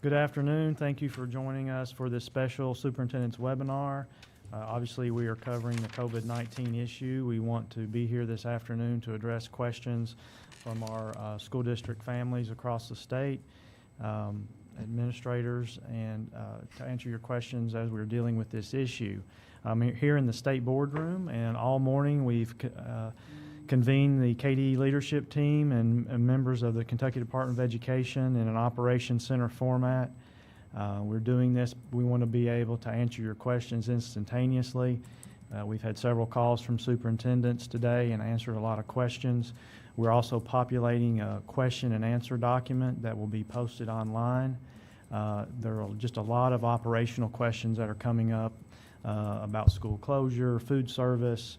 Good afternoon. Thank you for joining us for this special superintendent's webinar. Obviously, we are covering the COVID-19 issue. We want to be here this afternoon to address questions from our school district families across the state, administrators, and to answer your questions as we're dealing with this issue. I'm here in the state boardroom, and all morning we've convened the KDE leadership team and members of the Kentucky Department of Education in an Operations Center format. We're doing this, we want to be able to answer your questions instantaneously. We've had several calls from superintendents today and answered a lot of questions. We're also populating a question and answer document that will be posted online. There are just a lot of operational questions that are coming up about school closure, food service,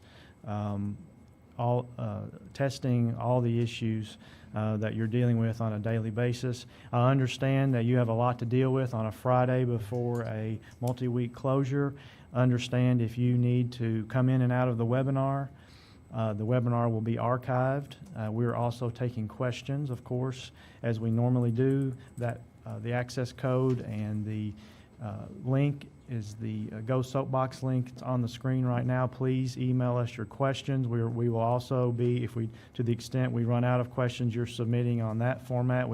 testing, all the issues that you're dealing with on a daily basis. I understand that you have a lot to deal with on a Friday before a multi-week closure. Understand if you need to come in and out of the webinar will be archived. We're also taking questions, of course, as we normally do. That the access code and the link is the Go Soapbox link. It's on the screen right now. Please email us your questions. We will also be, to the extent we run out of questions you're submitting on that format,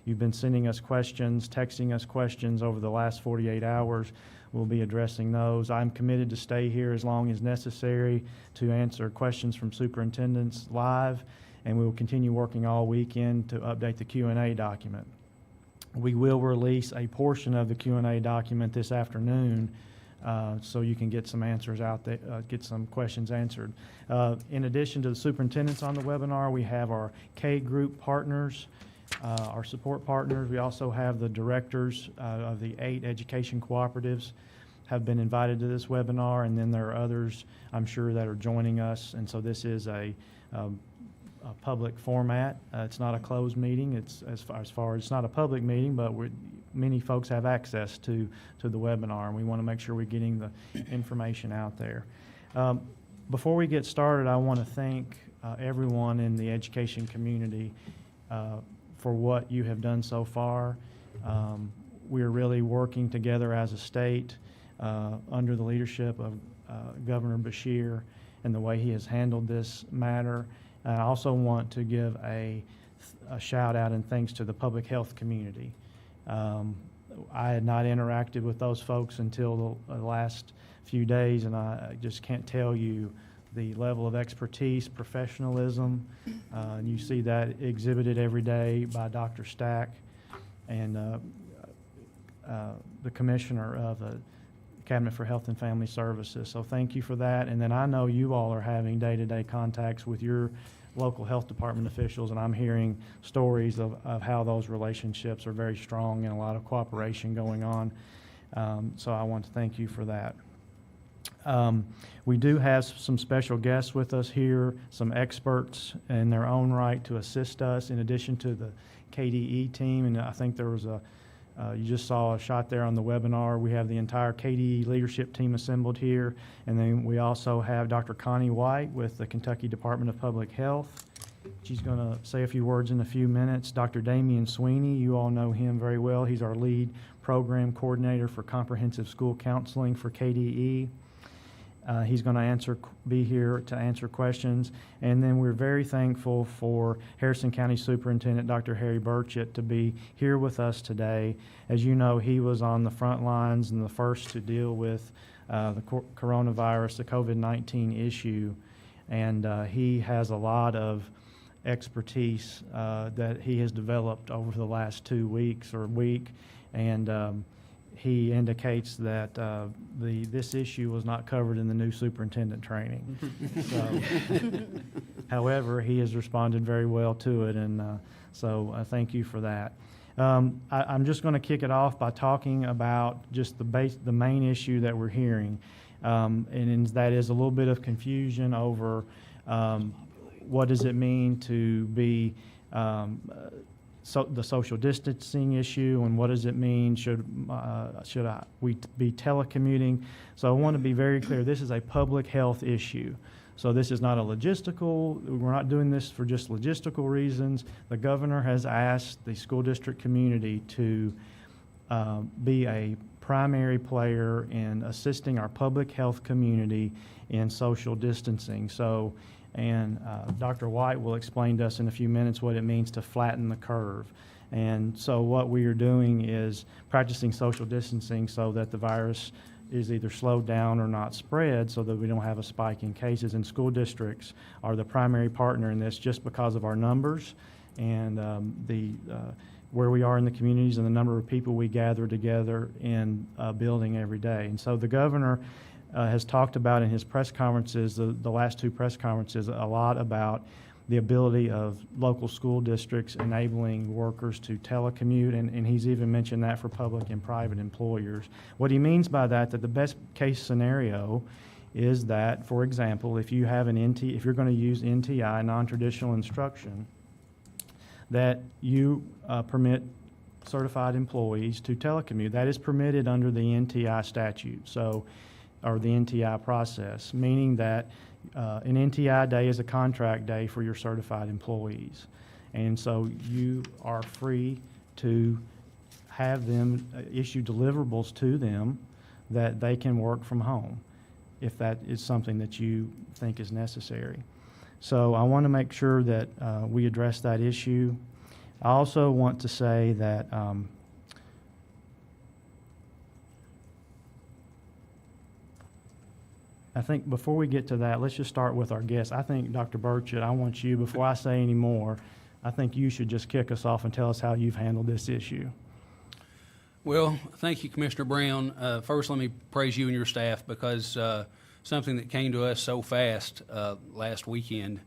you've been sending us questions, texting us questions over the last 48 hours. We'll be addressing those. I'm committed to stay here as long as necessary to answer questions from superintendents live, and we will continue working all weekend to update the Q&A document. We will release a portion of the Q&A document this afternoon so you can get some answers out there, get some questions answered. In addition to the superintendents on the webinar, we have our K group partners, our support partners. We also have the directors of the 8 education cooperatives have been invited to this webinar, and then there are others I'm sure that are joining us, and so this is a public format. It's not a closed meeting. It's it's not a public meeting, but many folks have access to the webinar, and we want to make sure we're getting the information out there. Before we get started, I want to thank everyone in the education community for what you have done so far. We're really working together as a state under the leadership of Governor Beshear and the way he has handled this matter. I also want to give a shout out and thanks to the public health community. I had not interacted with those folks until the last few days, and I just can't tell you the level of expertise, professionalism, and you see that exhibited every day by Dr. Stack and the Commissioner of the Cabinet for Health and Family Services. So thank you for that. And then I know you all are having day-to-day contacts with your local health department officials, and I'm hearing stories of how those relationships are very strong and a lot of cooperation going on. So I want to thank you for that. We do have some special guests with us here, some experts in their own right to assist us in addition to the KDE team, and I think there was you just saw a shot there on the webinar. We have the entire KDE leadership team assembled here, and then we also have Dr. Connie White with the Kentucky Department of Public Health. She's going to say a few words in a few minutes. Dr. Damian Sweeney, you all know him very well. He's our lead program coordinator for comprehensive school counseling for KDE. He's going to be here to answer questions. And then we're very thankful for Harrison County Superintendent Dr. Harry Burchett to be here with us today. As you know, he was on the front lines and the first to deal with the coronavirus, the COVID-19 issue. And he has a lot of expertise that he has developed over the last 2 weeks or week. And he indicates that this issue was not covered in the new superintendent training. However, he has responded very well to it, and so thank you for that. I'm just going to kick it off by talking about just the main issue that we're hearing, and that is a little bit of confusion over what does it mean to be the social distancing issue, and what does it mean? Should we be telecommuting? So I want to be very clear. This is a public health issue. So this is not a logistical. We're not doing this for just logistical reasons. The governor has asked the school district community to be a primary player in assisting our public health community in social distancing. So, and Dr. White will explain to us in a few minutes what it means to flatten the curve. And so what we are doing is practicing social distancing so that the virus is either slowed down or not spread, so that we don't have a spike in cases. And school districts are the primary partner in this just because of our numbers and where we are in the communities and the number of people we gather together in a building every day. And so the governor has talked about in his press conferences, the last two press conferences, a lot about the ability of local school districts enabling workers to telecommute, and he's even mentioned that for public and private employers. What he means by that the best case scenario is that, for example, if you have if you're going to use NTI, non-traditional instruction, that you permit certified employees to telecommute. That is permitted under the NTI statute, or the NTI process, meaning that an NTI day is a contract day for your certified employees. And so you are free to have them issue deliverables to them that they can work from home if that is something that you think is necessary. So I want to make sure that we address that issue. I also want to say that I think before we get to that, let's just start with our guests. I think, Dr. Burchett, I want you, before I say any more, I think you should just kick us off and tell us how you've handled this issue. Well, thank you, Commissioner Brown. First, let me praise you and your staff, because something that came to us so fast last weekend,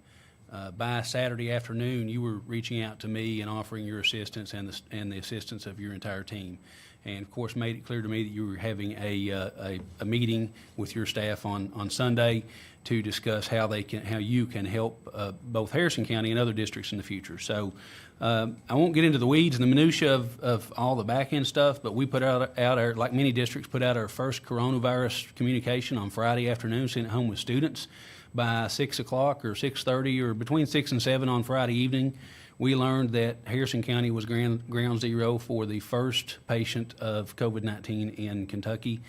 by Saturday afternoon, you were reaching out to me and offering your assistance and the assistance of your entire team. And of course, made it clear to me that you were having a meeting with your staff on Sunday to discuss how you can help both Harrison County and other districts in the future. So I won't get into the weeds and the minutia of all the back end stuff, but we put out our, like many districts, put out our first coronavirus communication on Friday afternoon, sent it home with students. By 6 o'clock or 6:30 or between 6 and 7 on Friday evening, we learned that Harrison County was ground zero for the first patient of COVID-19 in Kentucky.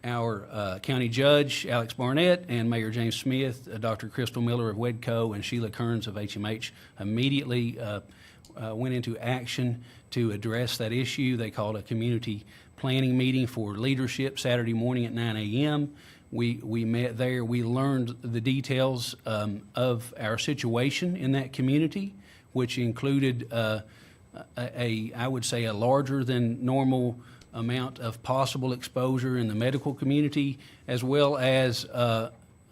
Our county judge, Alex Barnett, and Mayor James Smith, Dr. Crystal Miller of WEDCO, and Sheila Kearns of HMH immediately went into action to address that issue. They called a community planning meeting for leadership Saturday morning at 9 a.m. We met there. We learned the details of our situation in that community, which included I would say a larger than normal amount of possible exposure in the medical community, as well as an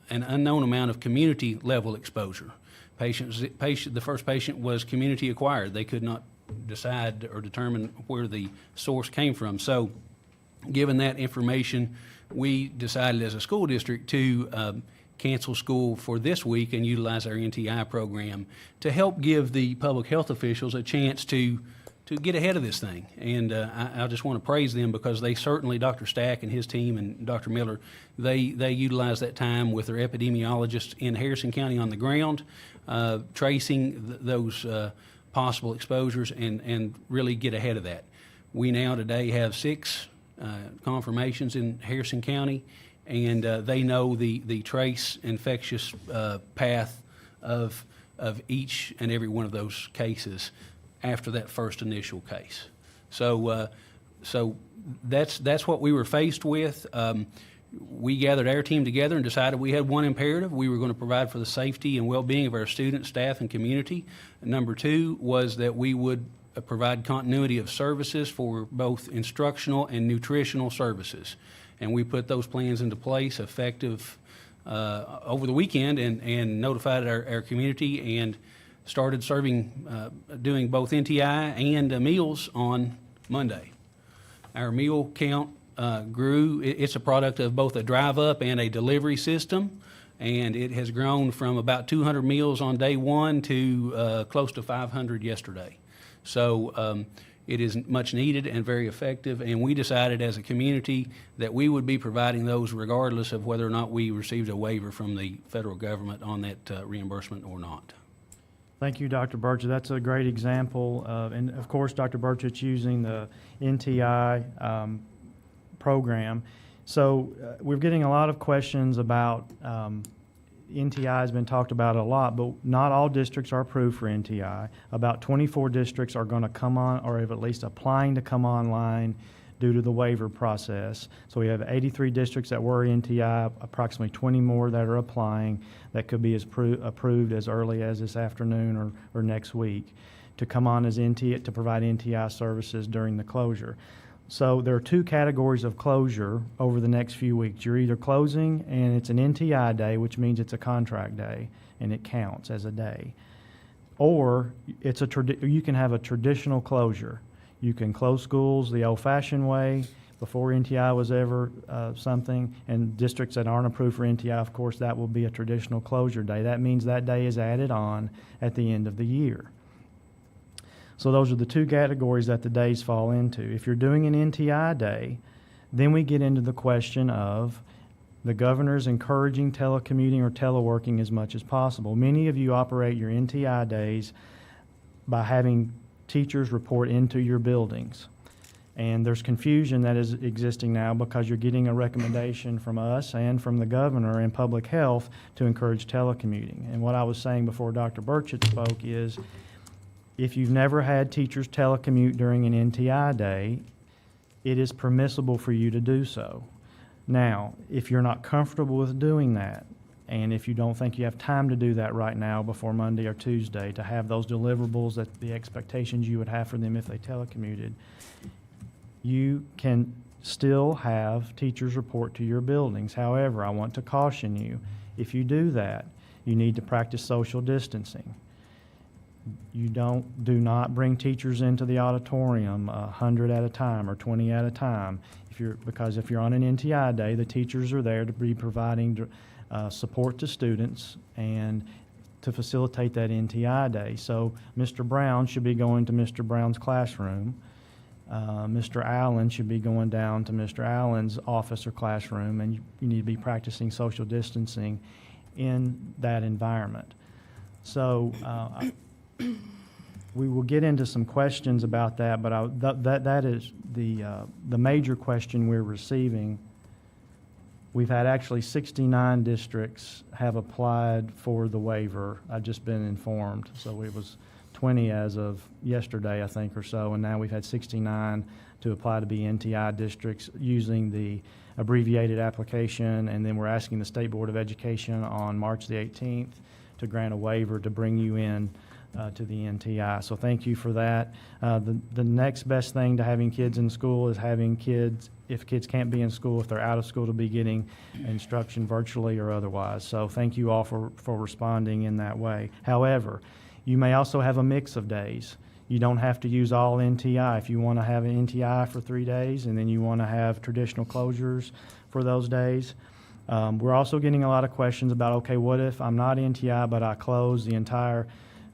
unknown amount of community level exposure. The first patient was community acquired. They could not decide or determine where the source came from. So given that information, we decided as a school district to cancel school for this week and utilize our NTI program to help give the public health officials a chance to get ahead of this thing. And I just want to praise them, because they certainly, Dr. Stack and his team and Dr. Miller, they utilized that time with their epidemiologists in Harrison County on the ground, tracing those possible exposures and really get ahead of that. We now today have 6 confirmations in Harrison County, and they know the trace infectious path of each and every one of those cases after that first initial case. So that's what we were faced with. We gathered our team together and decided we had one imperative. We were going to provide for the safety and well-being of our students, staff, and community. And number 2 was that we would provide continuity of services for both instructional and nutritional services. And we put those plans into place effective over the weekend and notified our community and started doing both NTI and meals on Monday. Our meal count grew. It's a product of both a drive-up and a delivery system, and it has grown from about 200 meals on day 1 to close to 500 yesterday. So it is much needed and very effective, and we decided as a community that we would be providing those regardless of whether or not we received a waiver from the federal government on that reimbursement or not. Thank you, Dr. Burchett. That's a great example of, and of course, Dr. Burchett's using the NTI program. So we're getting a lot of questions about NTI has been talked about a lot, but not all districts are approved for NTI. About 24 districts are going to come on, or have at least applying to come online due to the waiver process. So we have 83 districts that were NTI, approximately 20 more that are applying that could be approved as early as this afternoon or next week to come on as NTI, to provide NTI services during the closure. So there are two categories of closure over the next few weeks. You're either closing and it's an NTI day, which means it's a contract day and it counts as a day, or it's you can have a traditional closure. You can close schools the old-fashioned way before NTI was ever something, and districts that aren't approved for NTI, of course, that will be a traditional closure day. That means that day is added on at the end of the year. So those are the two categories that the days fall into. If you're doing an NTI day, then we get into the question of the governor's encouraging telecommuting or teleworking as much as possible. Many of you operate your NTI days by having teachers report into your buildings. And there's confusion that is existing now because you're getting a recommendation from us and from the governor and public health to encourage telecommuting. And what I was saying before Dr. Burchett spoke is, if you've never had teachers telecommute during an NTI day, it is permissible for you to do so. Now, if you're not comfortable with doing that, and if you don't think you have time to do that right now before Monday or Tuesday to have those deliverables, that the expectations you would have for them if they telecommuted, you can still have teachers report to your buildings. However, I want to caution you, if you do that, you need to practice social distancing. Do not bring teachers into the auditorium 100 at a time or 20 at a time. Because if you're on an NTI day, the teachers are there to be providing support to students and to facilitate that NTI day. So Mr. Brown should be going to Mr. Brown's classroom. Mr. Allen should be going down to Mr. Allen's office or classroom, and you need to be practicing social distancing in that environment. So we will get into some questions about that, but that is the major question we're receiving. We've had actually 69 districts have applied for the waiver. I've just been informed. So it was 20 as of yesterday, I think, or so, and now we've had 69 to apply to be NTI districts using the abbreviated application, and then we're asking the State Board of Education on March the 18th to grant a waiver to bring you in to the NTI. So thank you for that. The next best thing to having kids in school is having kids, if kids can't be in school, if they're out of school, to be getting instruction virtually or otherwise. So thank you all for responding in that way. However, you may also have a mix of days. You don't have to use all NTI. If you want to have an NTI for 3 days and then you want to have traditional closures for those days. We're also getting a lot of questions about, okay, what if I'm not NTI but I close the entire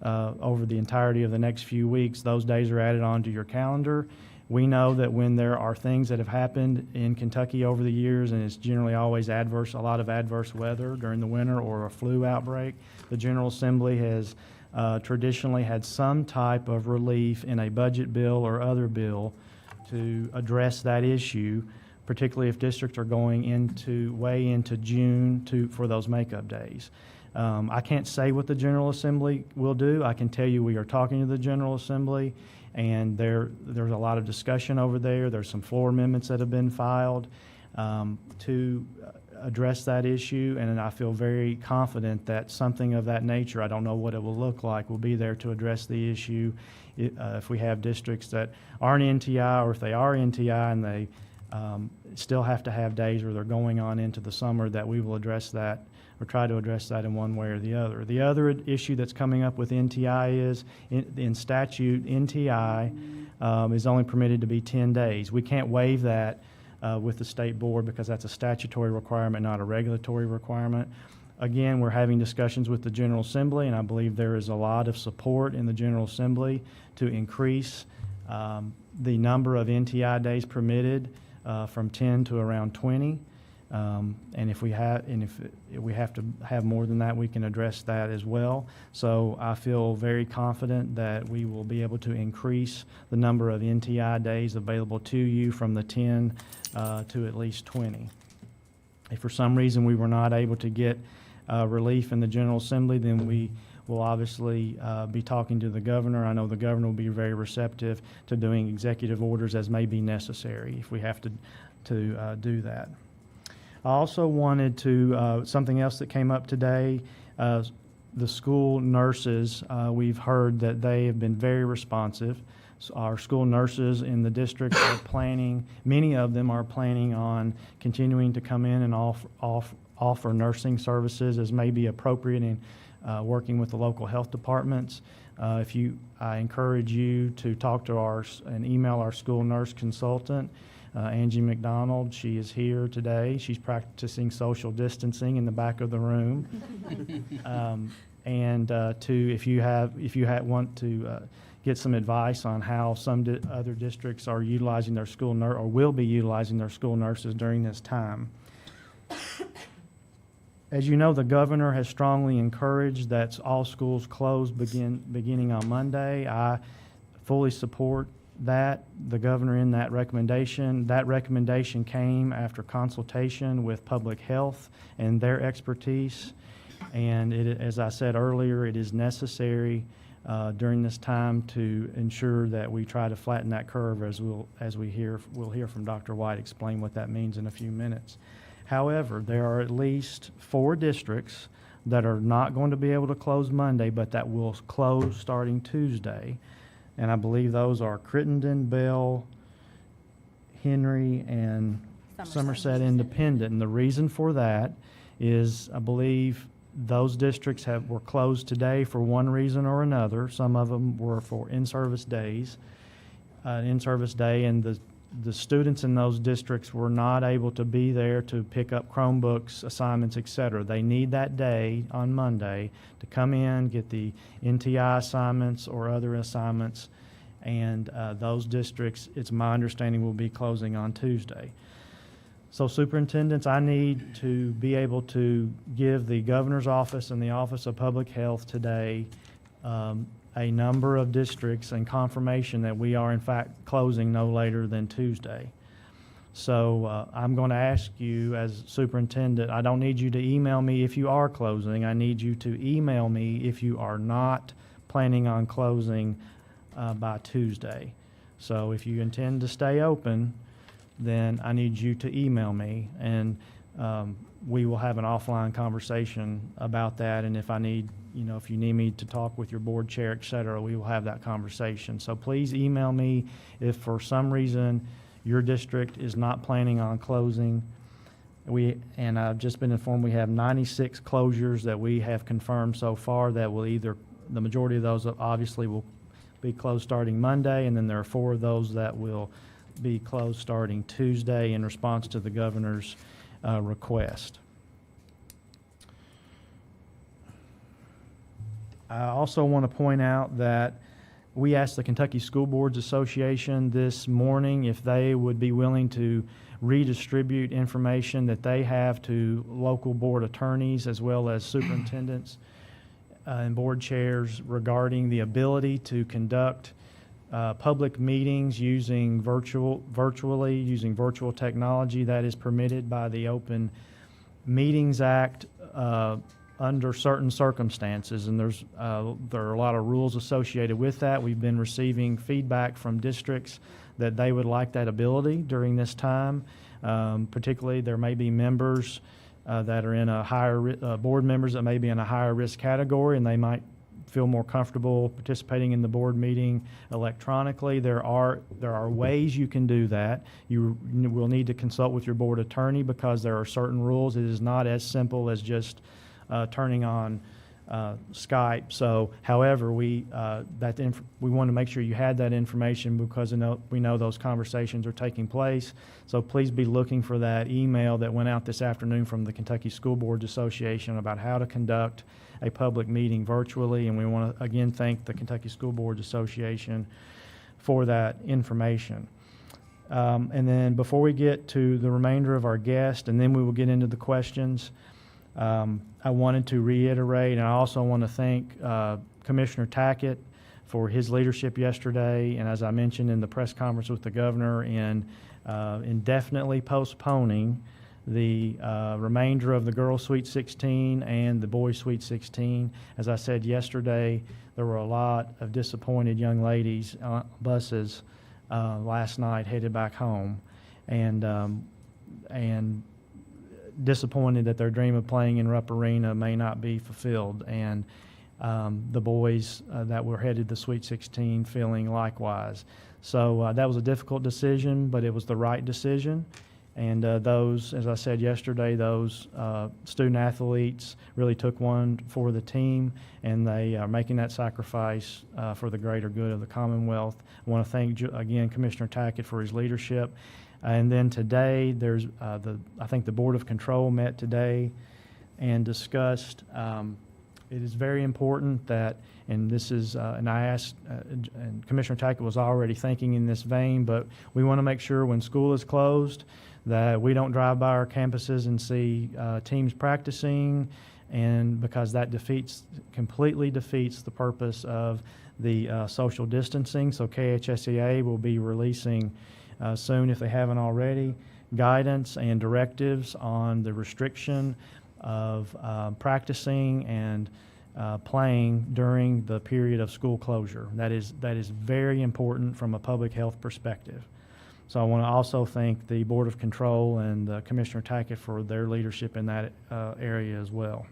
over the entirety of the next few weeks? Those days are added onto your calendar. We know that when there are things that have happened in Kentucky over the years, and it's generally always a lot of adverse weather during the winter or a flu outbreak, the General Assembly has traditionally had some type of relief in a budget bill or other bill to address that issue, particularly if districts are going way into June for those makeup days. I can't say what the General Assembly will do. I can tell you we are talking to the General Assembly, and there's a lot of discussion over there. There's some floor amendments that have been filed to address that issue, and I feel very confident that something of that nature, I don't know what it will look like, will be there to address the issue. If we have districts that aren't NTI, or if they are NTI and they still have to have days where they're going on into the summer, that we will address that or try to address that in one way or the other. The other issue that's coming up with NTI is, in statute, NTI is only permitted to be 10 days. We can't waive that with the state board because that's a statutory requirement, not a regulatory requirement. Again, we're having discussions with the General Assembly, and I believe there is a lot of support in the General Assembly to increase the number of NTI days permitted from 10 to around 20. And if we have to have more than that, we can address that as well. So I feel very confident that we will be able to increase the number of NTI days available to you from the 10 to at least 20. If for some reason we were not able to get relief in the General Assembly, then we will obviously be talking to the governor. I know the governor will be very receptive to doing executive orders as may be necessary if we have to do that. I also wanted to, something else that came up today, the school nurses, we've heard that they have been very responsive. So our school nurses in the district are planning, many of them are planning on continuing to come in and offer nursing services as may be appropriate in working with the local health departments. I encourage you to talk to and email our school nurse consultant, Angie McDonald. She is here today. She's practicing social distancing in the back of the room. If you want to get some advice on how some other districts are utilizing their school nurse or will be utilizing their school nurses during this time. As you know, the governor has strongly encouraged that all schools close beginning on Monday. I fully support that, the governor in that recommendation. That recommendation came after consultation with public health and their expertise. And as I said earlier, it is necessary during this time to ensure that we try to flatten that curve, we'll hear from Dr. White explain what that means in a few minutes. However, there are at least 4 districts that are not going to be able to close Monday, but that will close starting Tuesday. And I believe those are Crittenden, Bell, Henry, and Somerset Independent. And the reason for that is I believe those districts were closed today for one reason or another. Some of them were for in-service days, in-service day, and the students in those districts were not able to be there to pick up Chromebooks, assignments, etc. They need that day on Monday to come in, get the NTI assignments or other assignments, and those districts, it's my understanding, will be closing on Tuesday. So superintendents, I need to be able to give the governor's office and the Office of Public Health today a number of districts and confirmation that we are in fact closing no later than Tuesday. So I'm going to ask you as superintendent, I don't need you to email me if you are closing. I need you to email me if you are not planning on closing by Tuesday. So if you intend to stay open, then I need you to email me, and we will have an offline conversation about that. And if you need me to talk with your board chair, et cetera, we will have that conversation. So please email me if for some reason your district is not planning on closing. And I've just been informed we have 96 closures that we have confirmed so far that will the majority of those obviously will be closed starting Monday, and then there are 4 of those that will be closed starting Tuesday in response to the governor's request. I also want to point out that we asked the Kentucky School Boards Association this morning if they would be willing to redistribute information that they have to local board attorneys as well as superintendents and board chairs regarding the ability to conduct public meetings using virtual technology that is permitted by the Open Meetings Act under certain circumstances, and there are a lot of rules associated with that. We've been receiving feedback from districts that they would like that ability during this time. Particularly, there may be members that are in a higher board members that may be in a higher risk category, and they might feel more comfortable participating in the board meeting electronically. There are ways you can do that. You will need to consult with your board attorney because there are certain rules. It is not as simple as just turning on Skype. So, however, we want to make sure you had that information because we know those conversations are taking place. So please be looking for that email that went out this afternoon from the Kentucky School Boards Association about how to conduct a public meeting virtually. And we want to again thank the Kentucky School Boards Association for that information. And then before we get to the remainder of our guest, and then we will get into the questions, I wanted to reiterate, and I also want to thank Commissioner Tackett for his leadership yesterday, and as I mentioned in the press conference with the governor, in indefinitely postponing the remainder of the girls' Sweet 16 and the boys' Sweet 16. As I said yesterday, there were a lot of disappointed young ladies on buses last night headed back home, and disappointed that their dream of playing in Rupp Arena may not be fulfilled, and the boys that were headed to Sweet 16 feeling likewise. So that was a difficult decision, but it was the right decision. And those, as I said yesterday, those student athletes really took one for the team, and they are making that sacrifice for the greater good of the Commonwealth. I want to thank, again, Commissioner Tackett for his leadership. And then today, there's I think the Board of Control met today and discussed. It is very important that, and this is, and I asked, and Commissioner Tackett was already thinking in this vein, but we want to make sure when school is closed that we don't drive by our campuses and see teams practicing, and because that completely defeats the purpose of the social distancing. So KHSEA will be releasing soon, if they haven't already, guidance and directives on the restriction of practicing and playing during the period of school closure. That is very important from a public health perspective. So I want to also thank the Board of Control and Commissioner Tackett for their leadership in that area as well.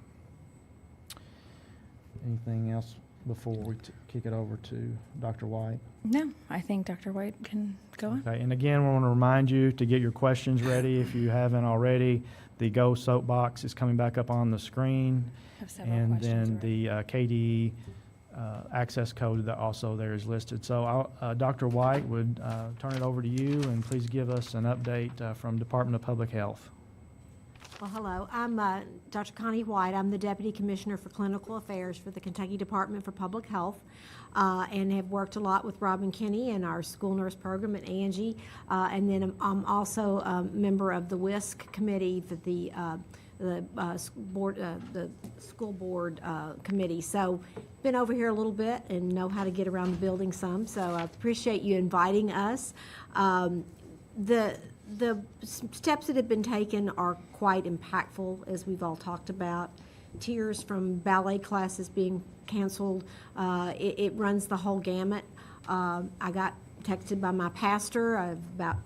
Anything else before we kick it over to Dr. White? No, I think Dr. White can go on. Okay, and again, I want to remind you to get your questions ready if you haven't already. The Go Soapbox is coming back up on the screen. Have several And questions then the KDE access code that also there is listed. So Dr. White would turn it over to you, and please give us an update from Department of Public Health. Well, hello. I'm Dr. Connie White. I'm the Deputy Commissioner for Clinical Affairs for the Kentucky Department for Public Health, and have worked a lot with Robin Kinney and our school nurse program at Angie. And then I'm also a member of the WISC committee for the school board committee. So been over here a little bit and know how to get around the building some. So I appreciate you inviting us. The steps that have been taken are quite impactful, as we've all talked about. Tiers from ballet classes being canceled. It runs the whole gamut. I got texted by my pastor about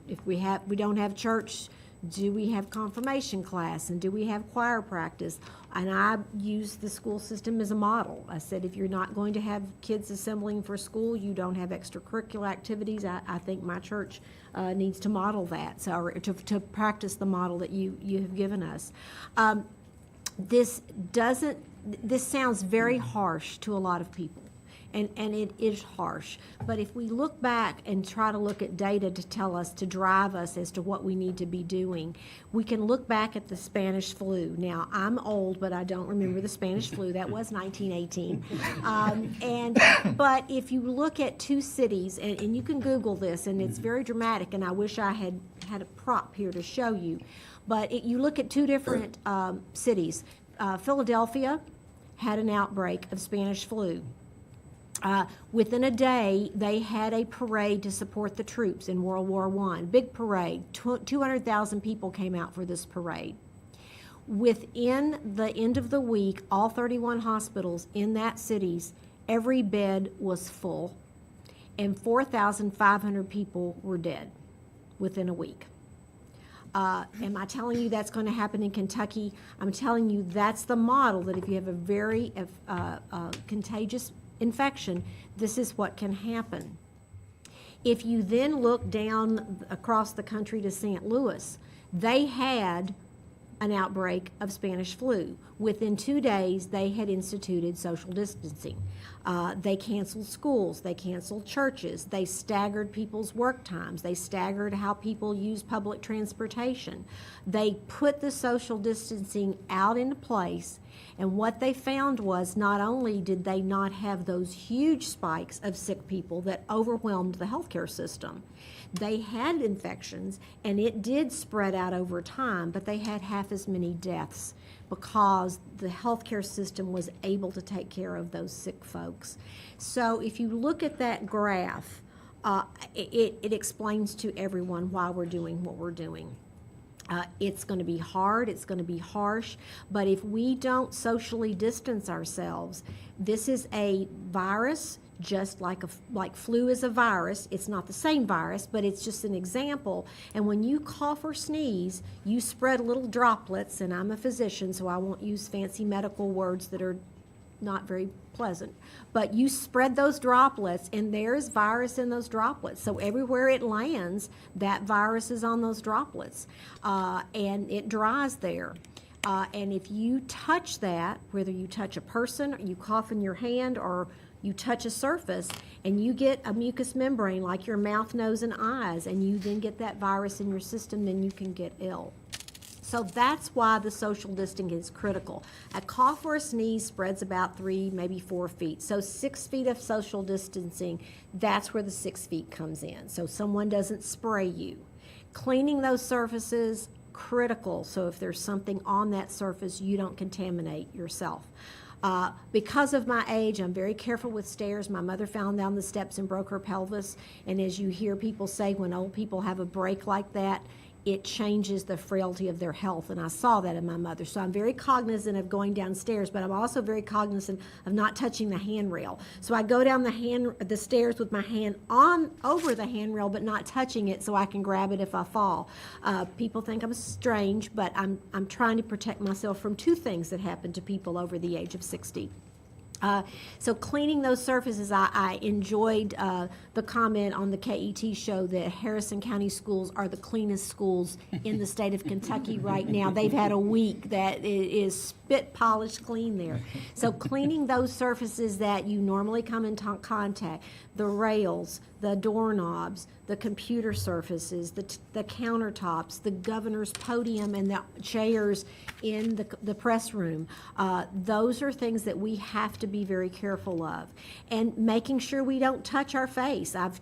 if we don't have church, do we have confirmation class, and do we have choir practice? And I use the school system as a model. I said, if you're not going to have kids assembling for school, you don't have extracurricular activities. I think my church needs to model that, so, or to practice the model that you have given us. This sounds very harsh to a lot of people. And it is harsh. But if we look back and try to look at data to tell us, to drive us as to what we need to be doing, we can look back at the Spanish flu. Now, I'm old, but I don't remember the Spanish flu. That was 1918. But if you look at two cities, and you can Google this, and it's very dramatic, and I wish I had a prop here to show you. But you look at two different cities. Philadelphia had an outbreak of Spanish flu. Within a day, they had a parade to support the troops in World War I. Big parade. 200,000 people came out for this parade. Within the end of the week, all 31 hospitals in that cities, every bed was full, and 4,500 people were dead within a week. Am I telling you that's going to happen in Kentucky? I'm telling you that's the model, that if you have a very contagious infection, this is what can happen. If you then look down across the country to St. Louis, they had an outbreak of Spanish flu. Within 2 days, they had instituted social distancing. They canceled schools, they canceled churches, they staggered people's work times, they staggered how people use public transportation. They put the social distancing out into place, And what they found was not only did they not have those huge spikes of sick people that overwhelmed the healthcare system, they had infections and it did spread out over time, but they had half as many deaths because the healthcare system was able to take care of those sick folks. So if you look at that graph, it explains to everyone why we're doing what we're doing. It's going to be hard, it's going to be harsh, but if we don't socially distance ourselves, this is a virus, just like flu is a virus. It's not the same virus, but it's just an example. And when you cough or sneeze, you spread little droplets, and I'm a physician, so I won't use fancy medical words that are not very pleasant, but you spread those droplets, and there's virus in those droplets. So everywhere it lands, that virus is on those droplets, and it dries there. And if you touch that, whether you touch a person, or you cough in your hand, or you touch a surface, and you get a mucous membrane like your mouth, nose, and eyes, and you then get that virus in your system, then you can get ill. So that's why the social distancing is critical. A cough or a sneeze spreads about 3, maybe 4 feet. So 6 feet of social distancing, that's where the 6 feet comes in. So someone doesn't spray you. Cleaning those surfaces, critical. So if there's something on that surface, you don't contaminate yourself. Because of my age, I'm very careful with stairs. My mother fell down the steps and broke her pelvis. And as you hear people say, when old people have a break like that, it changes the frailty of their health, and I saw that in my mother. So I'm very cognizant of going downstairs, but I'm also very cognizant of not touching the handrail. So I go down the stairs with my hand on over the handrail, but not touching it, so I can grab it if I fall. People think I'm strange, but I'm trying to protect myself from 2 things that happen to people over the age of 60. So cleaning those surfaces, I enjoyed the comment on the KET show that Harrison County schools are the cleanest schools in the state of Kentucky right now. They've had a week that is spit polished clean there. So cleaning those surfaces that you normally come in contact, the rails, the doorknobs, the computer surfaces, the countertops, the governor's podium, and the chairs in the press room. Those are things that we have to be very careful of. And making sure we don't touch our face. I've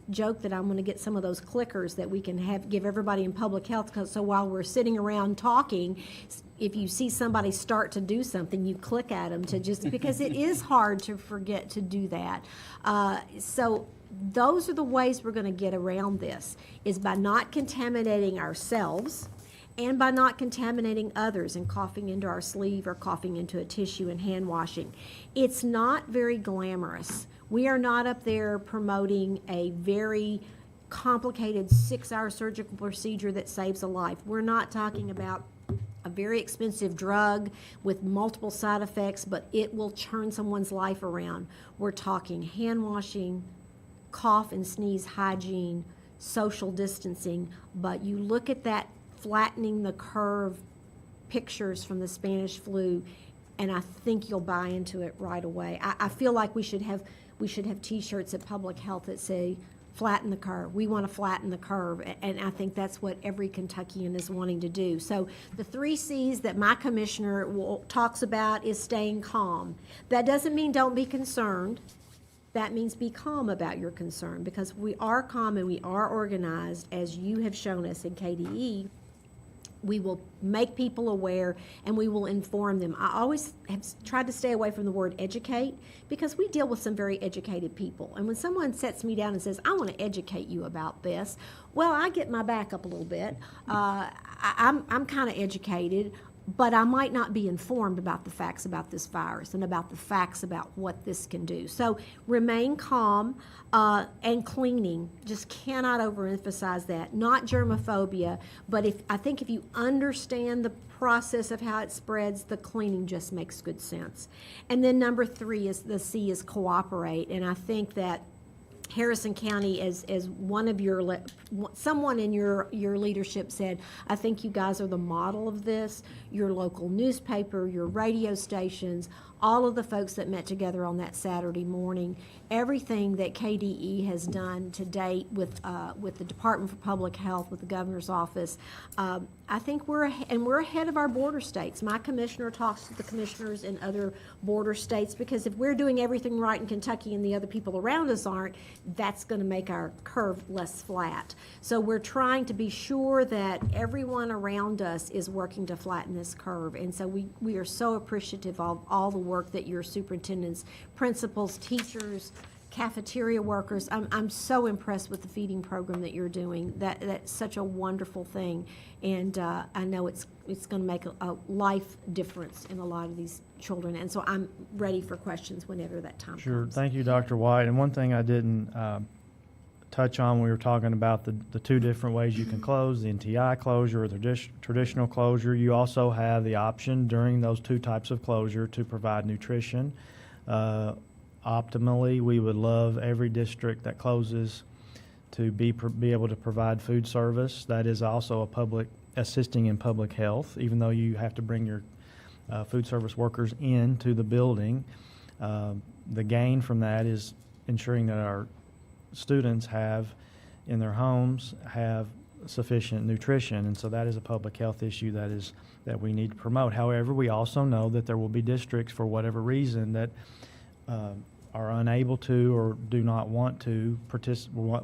joked that I'm going to get some of those clickers that we can give everybody in public health, so while we're sitting around talking, if you see somebody start to do something, you click at them because it is hard to forget to do that. So those are the ways we're going to get around this, is by not contaminating ourselves and by not contaminating others and coughing into our sleeve or coughing into a tissue and hand washing. It's not very glamorous. We are not up there promoting a very complicated 6-hour surgical procedure that saves a life. We're not talking about a very expensive drug with multiple side effects, but it will turn someone's life around. We're talking hand washing, cough and sneeze hygiene, social distancing, but you look at that flattening the curve pictures from the Spanish flu, and I think you'll buy into it right away. I feel like we should have T-shirts at Public Health that say, flatten the curve. We want to flatten the curve, and I think that's what every Kentuckian is wanting to do. So the 3 C's that my commissioner talks about is staying calm. That doesn't mean don't be concerned. That means be calm about your concern, because we are calm and we are organized, as you have shown us in KDE. We will make people aware and we will inform them. I always have tried to stay away from the word educate, because we deal with some very educated people. And when someone sets me down and says, I want to educate you about this, well, I get my back up a little bit. I'm kind of educated, but I might not be informed about the facts about this virus and about the facts about what this can do. So remain calm, and cleaning. Just cannot overemphasize that. Not germophobia, but I think if you understand the process of how it spreads, the cleaning just makes good sense. And then number 3 is the C is cooperate. And I think that Harrison County, as one of someone in your leadership said, I think you guys are the model of this. Your local newspaper, your radio stations, all of the folks that met together on that Saturday morning, everything that KDE has done to date with the Department for Public Health, with the governor's office. I think we're ahead of our border states. My commissioner talks to the commissioners in other border states, because if we're doing everything right in Kentucky and the other people around us aren't, that's going to make our curve less flat. So we're trying to be sure that everyone around us is working to flatten this curve. And so we are so appreciative of all the work that your superintendents, principals, teachers, cafeteria workers. I'm so impressed with the feeding program that you're doing. That's such a wonderful thing, and I know it's going to make a life difference in a lot of these children. And so I'm ready for questions whenever that time Sure. comes. Thank you, Dr. White. And one thing I didn't touch on, we were talking about the two different ways you can close, the NTI closure or the traditional closure. You also have the option during those two types of closure to provide nutrition. Optimally, we would love every district that closes to be able to provide food service. That is also assisting in public health, even though you have to bring your food service workers into the building. The gain from that is ensuring that our students in their homes have sufficient nutrition, and so that is a public health issue that we need to promote. However, we also know that there will be districts, for whatever reason, that are unable to or do not want to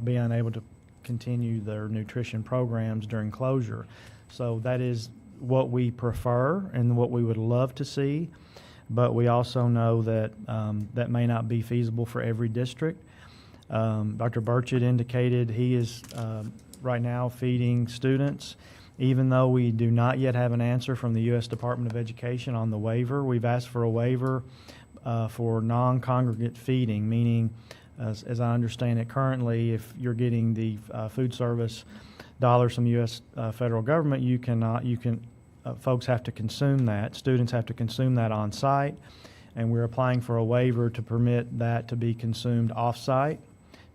be unable to continue their nutrition programs during closure. So that is what we prefer and what we would love to see, but we also know that that may not be feasible for every district. Dr. Burchett indicated he is right now feeding students. Even though we do not yet have an answer from the U.S. Department of Education on the waiver, we've asked for a waiver for non-congregate feeding, meaning, as I understand it currently, if you're getting the food service dollars from the U.S. Federal government, folks have to consume that. Students have to consume that on site, and we're applying for a waiver to permit that to be consumed off-site,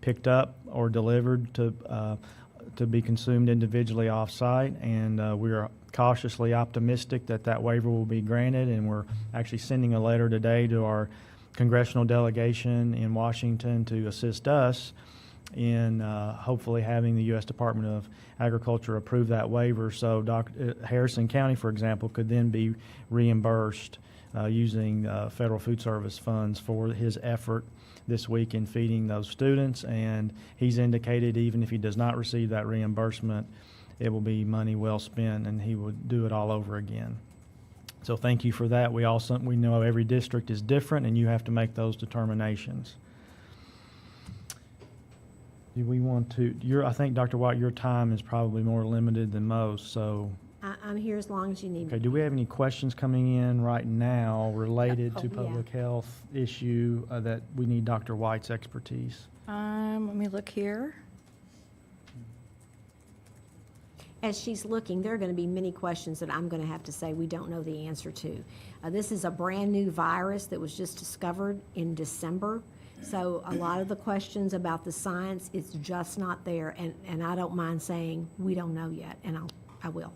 picked up or delivered to be consumed individually off-site, and we are cautiously optimistic that waiver will be granted, and we're actually sending a letter today to our congressional delegation in Washington to assist us in hopefully having the U.S. Department of Agriculture approve that waiver. So Harrison County, for example, could then be reimbursed using federal food service funds for his effort this week in feeding those students. And he's indicated even if he does not receive that reimbursement, it will be money well spent, and he would do it all over again. So thank you for that. We know every district is different, and you have to make those determinations. Do we want to? I think, Dr. White, your time is probably more limited than most. So I'm here as long as you need okay. me. Do we have any questions coming in right now related to yeah. public health issue that we need Dr. White's expertise? Let me look here. As she's looking, there are going to be many questions that I'm going to have to say we don't know the answer to. This is a brand-new virus that was just discovered in December, so a lot of the questions about the science, it's just not there, and I don't mind saying we don't know yet, and I will.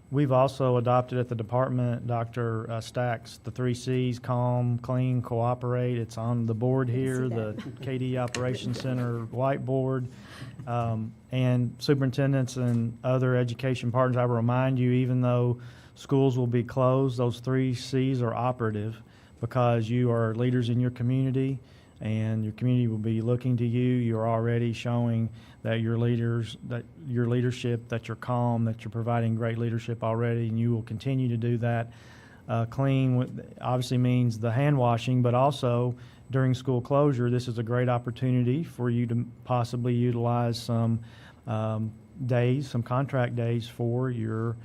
We've also adopted at the department, Dr. Stacks, the 3 C's: calm, clean, cooperate. It's on the board here, see the that. KD Operations Center whiteboard. And superintendents and other education partners, I will remind you, even though schools will be closed, those 3 C's are operative because you are leaders in your community, and your community will be looking to you. You're already showing that you're leaders, that your leadership, that you're calm, that you're providing great leadership already, and you will continue to do that. Clean obviously means the hand washing, but also during school closure, this is a great opportunity for you to possibly utilize some days, some contract days for your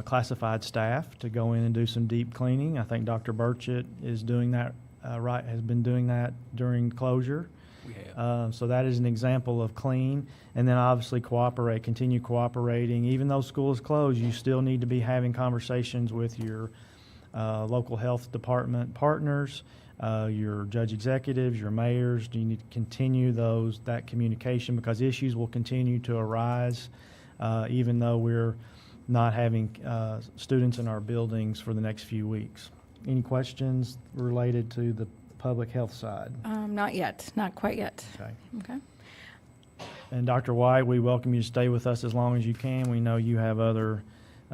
classified staff to go in and do some deep cleaning. I think Dr. Burchett is doing that, has been doing that during closure. We have. So that is an example of clean. And then obviously continue cooperating. Even though school is closed, you still need to be having conversations with your local health department partners, your judge executives, your mayors. You need to continue that communication, because issues will continue to arise even though we're not having students in our buildings for the next few weeks. any questions related to the public health side? Not yet, not quite yet. Okay. Okay. And Dr. White, we welcome you to stay with us as long as you can. We know you have other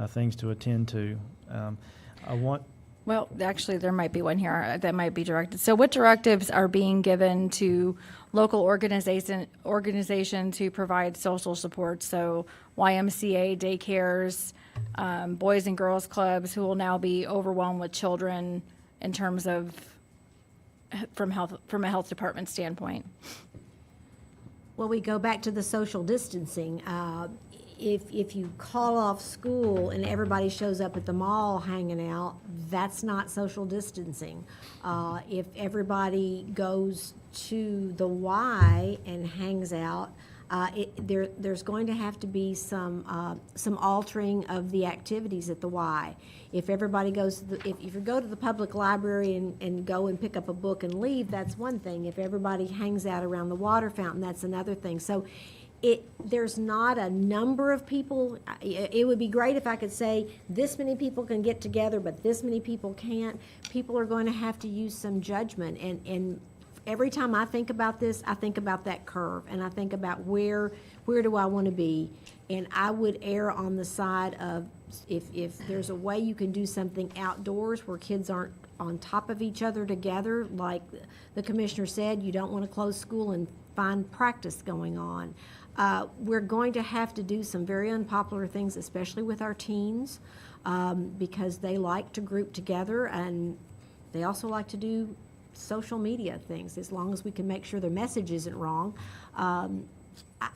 things to attend to. Well, actually, there might be one here that might be directed. So what directives are being given to local organizations who provide social support? So YMCA, daycares, boys and girls clubs, who will now be overwhelmed with children in terms of from a health department standpoint. Well, we go back to the social distancing. If you call off school and everybody shows up at the mall hanging out, that's not social distancing. If everybody goes to the Y and hangs out, there's going to have to be some altering of the activities at the Y. If everybody goes if you go to the public library and go and pick up a book and leave, that's one thing. If everybody hangs out around the water fountain, that's another thing. So there's not a number of people. It would be great if I could say this many people can get together, but this many people can't. People are going to have to use some judgment. And every time I think about this, I think about that curve, and I think about where do I want to be. And I would err on the side of if there's a way you can do something outdoors where kids aren't on top of each other together, like the commissioner said, you don't want to close school and find practice going on. We're going to have to do some very unpopular things, especially with our teens, because they like to group together, and they also like to do social media things, as long as we can make sure their message isn't wrong.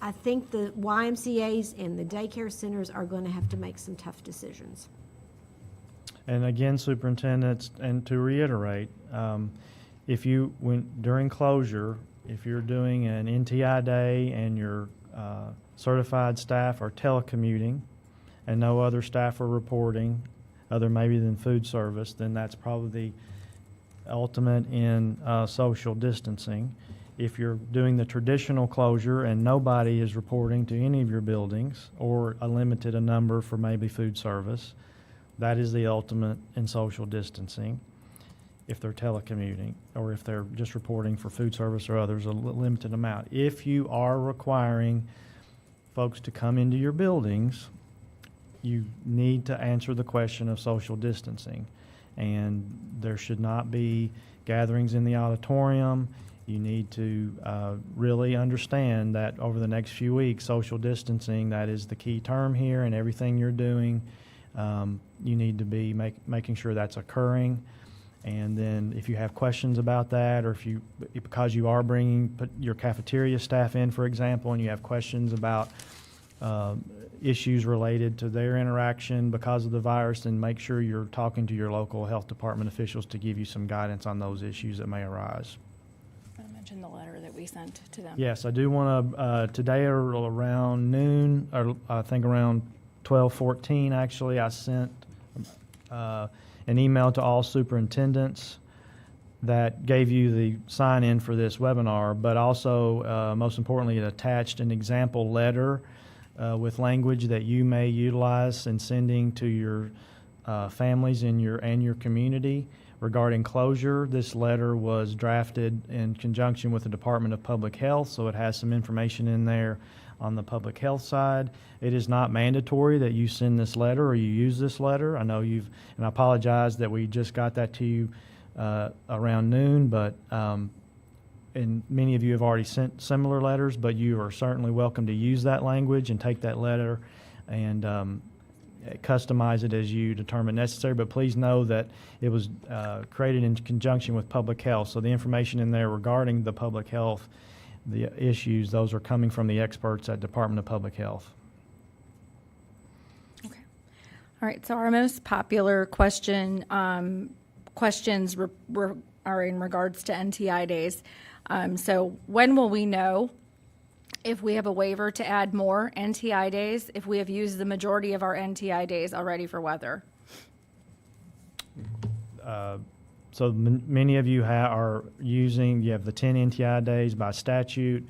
I think the YMCAs and the daycare centers are going to have to make some tough decisions. And again, Superintendent, and to reiterate, during closure, if you're doing an NTI day and your certified staff are telecommuting and no other staff are reporting, other maybe than food service, then that's probably the ultimate in social distancing. If you're doing the traditional closure and nobody is reporting to any of your buildings, or a number for maybe food service, that is the ultimate in social distancing. If they're telecommuting, or if they're just reporting for food service or others, a limited amount. If you are requiring folks to come into your buildings, you need to answer the question of social distancing. And there should not be gatherings in the auditorium. You need to really understand that over the next few weeks, social distancing, that is the key term here, and everything you're doing, you need to be making sure that's occurring. And then if you have questions about that, or because you are bringing your cafeteria staff in, for example, and you have questions about issues related to their interaction because of the virus, then make sure you're talking to your local health department officials to give you some guidance on those issues that may arise. I mentioned the letter that we sent to them. Yes, I do want to, today around noon, or I think around 12:14 actually, I sent an email to all superintendents that gave you the sign-in for this webinar, but also, most importantly, it attached an example letter with language that you may utilize in sending to your families in your community regarding closure. This letter was drafted in conjunction with the Department of Public Health, so it has some information in there on the public health side. It is not mandatory that you send this letter or you use this letter. I know and I apologize that we just got that to you around noon, but and many of you have already sent similar letters, but you are certainly welcome to use that language and take that letter and customize it as you determine necessary. But please know that it was created in conjunction with public health. So the information in there regarding the public health, the issues, those are coming from the experts at Department of Public Health. Okay. All right. So our most popular questions are in regards to NTI days. So when will we know if we have a waiver to add more NTI days, if we have used the majority of our NTI days already for weather? So many of you are you have the 10 NTI days by statute.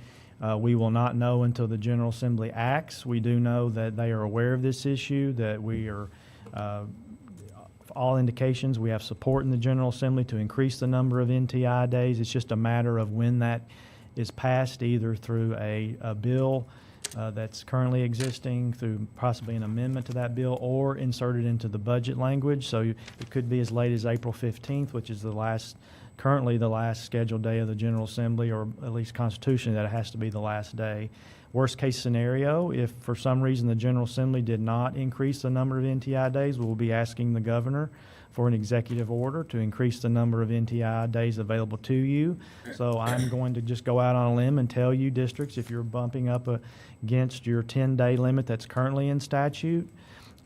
We will not know until the General Assembly acts. We do know that they are aware of this issue, that we are all indications, we have support in the General Assembly to increase the number of NTI days. It's just a matter of when that is passed, either through a bill that's currently existing, through possibly an amendment to that bill, or inserted into the budget language. So it could be as late as April 15th, which is currently the last scheduled day of the General Assembly, or at least constitutionally that it has to be the last day. Worst case scenario, if for some reason the General Assembly did not increase the number of NTI days, we'll be asking the governor for an executive order to increase the number of NTI days available to you. So I'm going to just go out on a limb and tell you, districts, if you're bumping up against your 10-day limit that's currently in statute,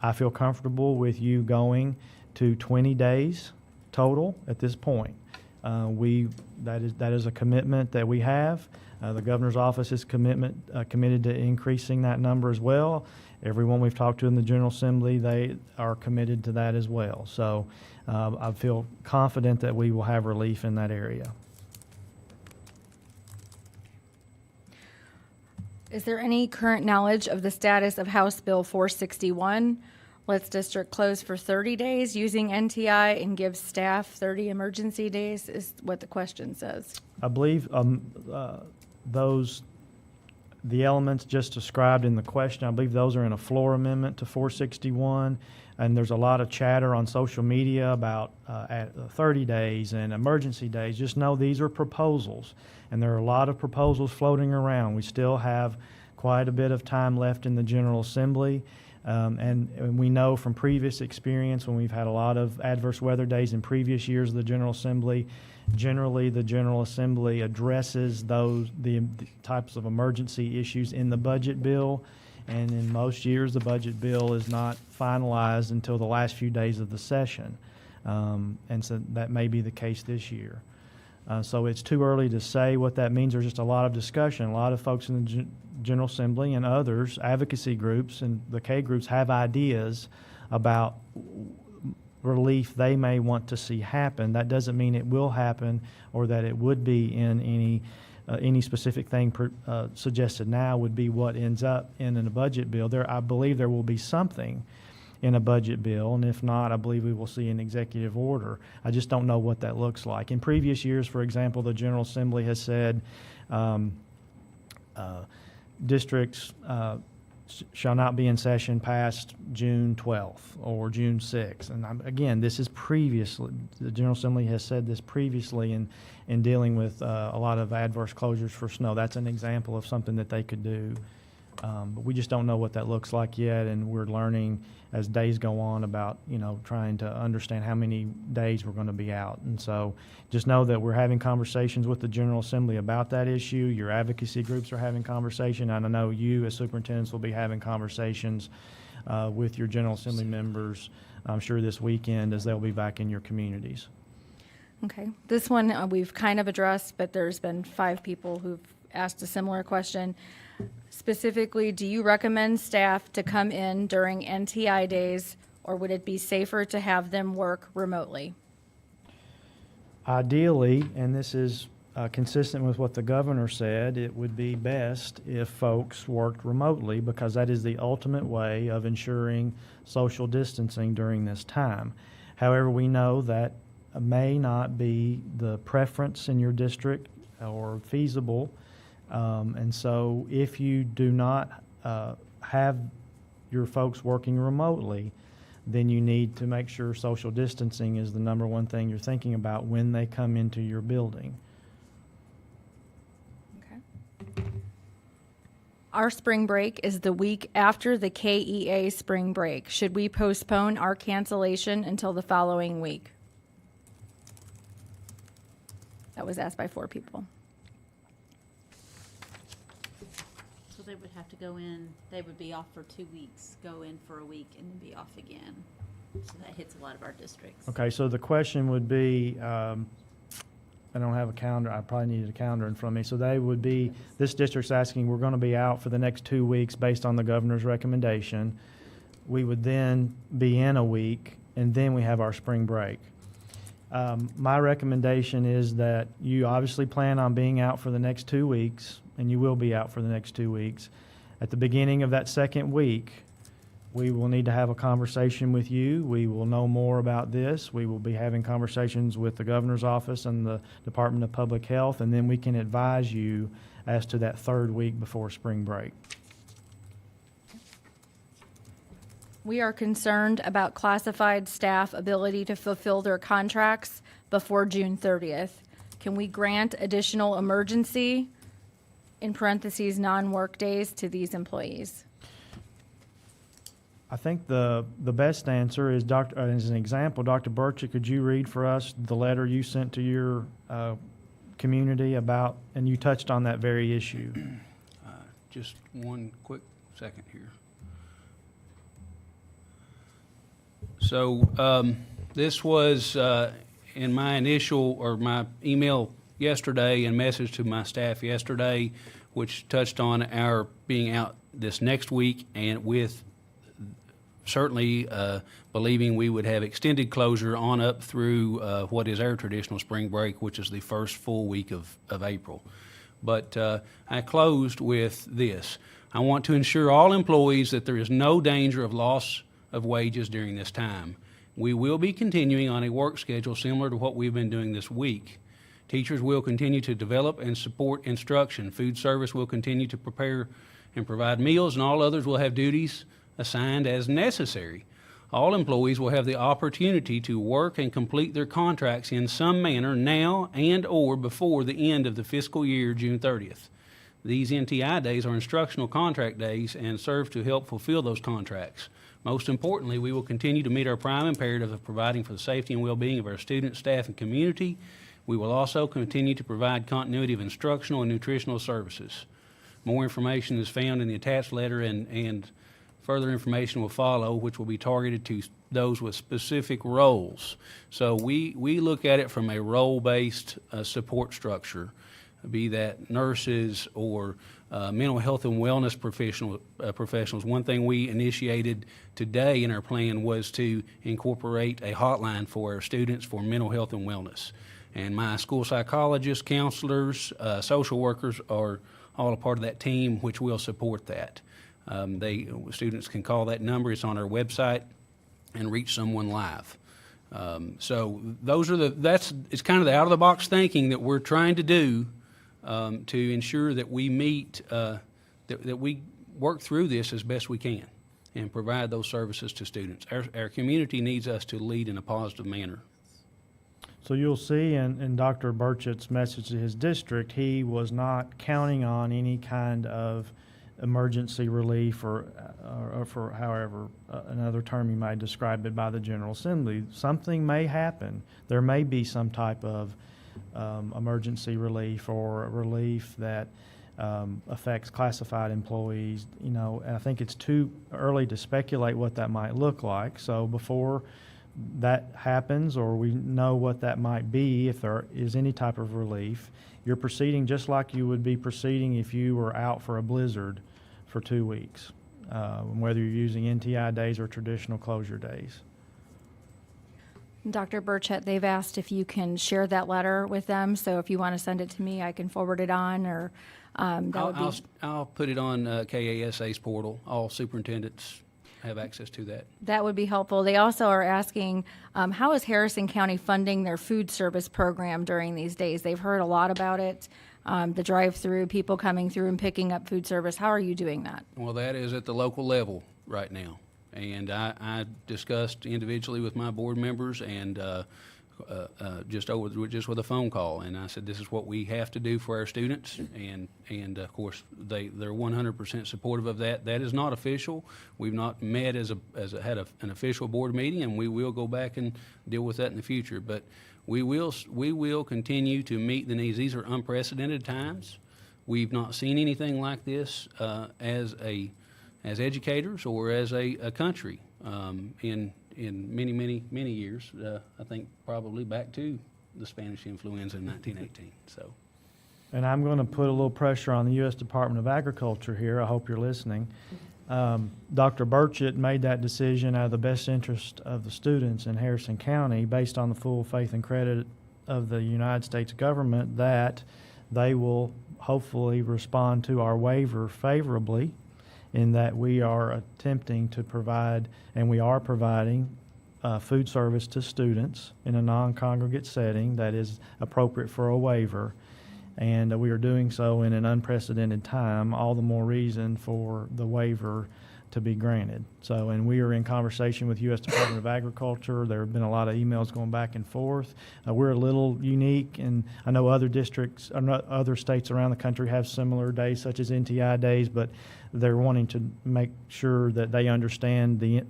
I feel comfortable with you going to 20 days total at this point. That is a commitment that we have. The governor's office is committed to increasing that number as well. Everyone we've talked to in the General Assembly, they are committed to that as well. So I feel confident that we will have relief in that area. Is there any current knowledge of the status of House Bill 461? Lets district close for 30 days using NTI and gives staff 30 emergency days, is what the question says. I believe the elements just described in the question, I believe those are in a floor amendment to 461, and there's a lot of chatter on social media about 30 days and emergency days. Just know these are proposals, and there are a lot of proposals floating around. We still have quite a bit of time left in the General Assembly. And we know from previous experience, when we've had a lot of adverse weather days in previous years of the General Assembly, generally the General Assembly addresses the types of emergency issues in the budget bill. And in most years, the budget bill is not finalized until the last few days of the session. And so that may be the case this year. So it's too early to say what that means. There's just a lot of discussion. A lot of folks in the General Assembly and others, advocacy groups and the K groups, have ideas about relief they may want to see happen. That doesn't mean it will happen or that it would be in any specific thing suggested now would be what ends up in a budget bill. I believe there will be something in a budget bill, and if not, I believe we will see an executive order. I just don't know what that looks like. In previous years, for example, the General Assembly has said districts shall not be in session past June 12th or June 6th. And again, this is previously, the General Assembly has said this previously in dealing with a lot of adverse closures for snow. That's an example of something that they could do. But we just don't know what that looks like yet, and we're learning as days go on about, trying to understand how many days we're going to be out. And so just know that we're having conversations with the General Assembly about that issue. Your advocacy groups are having conversation, and I know you as superintendents will be having conversations with your General Assembly members, I'm sure this weekend, as they'll be back in your communities. Okay. This one we've kind of addressed, but there's been 5 people who've asked a similar question. Specifically, do you recommend staff to come in during NTI days, or would it be safer to have them work remotely? Ideally, and this is consistent with what the governor said, it would be best if folks worked remotely, because that is the ultimate way of ensuring social distancing during this time. However, we know that may not be the preference in your district or feasible. And so if you do not have your folks working remotely, then you need to make sure social distancing is the number one thing you're thinking about when they come into your building. Okay. Our spring break is the week after the KEA spring break. Should we postpone our cancellation until the following week? That was asked by 4 people. So they would have to go in, they would be off for 2 weeks, go in for a week, and then be off again. So that hits a lot of our districts. Okay, so the question would be, I don't have a calendar, I probably needed a calendar in front of me. So they would be, this district's asking, we're going to be out for the next 2 weeks based on the governor's recommendation. We would then be in a week, and then we have our spring break. My recommendation is that you obviously plan on being out for the next 2 weeks, and you will be out for the next 2 weeks. At the beginning of that second week, we will need to have a conversation with you. We will know more about this. We will be having conversations with the governor's office and the Department of Public Health, and then we can advise you as to that third week before spring break. We are concerned about classified staff ability to fulfill their contracts before June 30th. Can we grant additional emergency, in parentheses, non-work days to these employees? I think the best answer is, as an example, Dr. Burchett, could you read for us the letter you sent to your community about, and you touched on that very issue. Just one quick second here. So this was in my initial, or my email yesterday and message to my staff yesterday, which touched on our being out this next week, and with certainly believing we would have extended closure on up through what is our traditional spring break, which is the first full week of April. But I closed with this. I want to ensure all employees that there is no danger of loss of wages during this time. We will be continuing on a work schedule similar to what we've been doing this week. Teachers will continue to develop and support instruction. Food service will continue to prepare and provide meals, and all others will have duties assigned as necessary. All employees will have the opportunity to work and complete their contracts in some manner now and or before the end of the fiscal year, June 30th. These NTI days are instructional contract days and serve to help fulfill those contracts. Most importantly, we will continue to meet our prime imperative of providing for the safety and well-being of our students, staff, and community. We will also continue to provide continuity of instructional and nutritional services. More information is found in the attached letter, and further information will follow, which will be targeted to those with specific roles. So we look at it from a role-based support structure, be that nurses or mental health and wellness professionals. One thing we initiated today in our plan was to incorporate a hotline for our students for mental health and wellness. And my school psychologists, counselors, social workers are all a part of that team, which will support that. Students can call that number. It's on our website, and reach someone live. So those are it's kind of the out of the box thinking that we're trying to do to ensure that we meet that we work through this as best we can and provide those services to students. Our community needs us to lead in a positive manner. So you'll see in Dr. Burchett's message to his district, he was not counting on any kind of emergency relief or for however another term you might describe it by the General Assembly. Something may happen. There may be some type of emergency relief or relief that affects classified employees. You know, I think it's too early to speculate what that might look like. So before that happens, or we know what that might be, if there is any type of relief, you're proceeding just like you would be proceeding if you were out for a blizzard for 2 weeks, whether you're using NTI days or traditional closure days. Dr. Burchett, they've asked if you can share that letter with them, so if you want to send it to me, I can forward it on, or that would be... I'll put it on KASA's portal. All superintendents have access to that. That would be helpful. They also are asking, how is Harrison County funding their food service program during these days? They've heard a lot about it, the drive-through, people coming through and picking up food service. How are you doing that? Well, that is at the local level right now. And I discussed individually with my board members and just with a phone call, and I said, this is what we have to do for our students, and of course they're 100% supportive of that. That is not official. We've not met an official board meeting, and we will go back and deal with that in the future. But we will continue to meet the needs. These are unprecedented times. We've not seen anything like this as educators or as a country in many years. I think probably back to the Spanish influenza in 1918. So, and I'm going to put a little pressure on the U.S. Department of Agriculture here. I hope you're listening. Dr. Burchett made that decision out of the best interest of the students in Harrison County, based on the full faith and credit of the United States government, that they will hopefully respond to our waiver favorably in that we are attempting to provide, and we are providing, food service to students in a non-congregate setting that is appropriate for a waiver. And we are doing so in an unprecedented time, all the more reason for the waiver to be granted. So, and we are in conversation with U.S. Department of Agriculture. There have been a lot of emails going back and forth. We're a little unique, and I know other districts, other states around the country have similar days, such as NTI days, but they're wanting to make sure that they understand the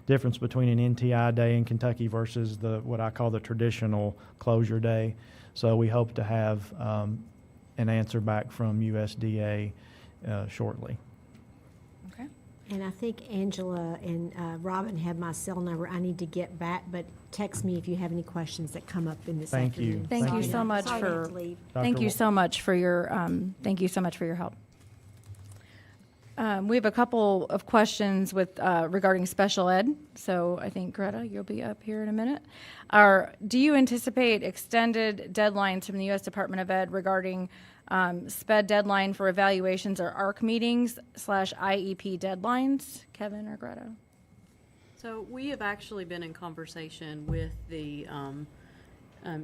difference between an NTI day in Kentucky versus what I call the traditional closure day. So we hope to have an answer back from USDA shortly. Okay. And I think Angela and Robin have my cell number. I need to get back, but text me if you have any questions that come up in this Thank you. afternoon. Thank you Sorry so much sorry to have for- to leave. Thank you so much for your help. We have a couple of questions with regarding special ed. So I think Greta, you'll be up here in a minute. Do you anticipate extended deadlines from the U.S. Department of Ed regarding SPED deadline for evaluations or ARC meetings / IEP deadlines? Kevin or Greta? So we have actually been in conversation with the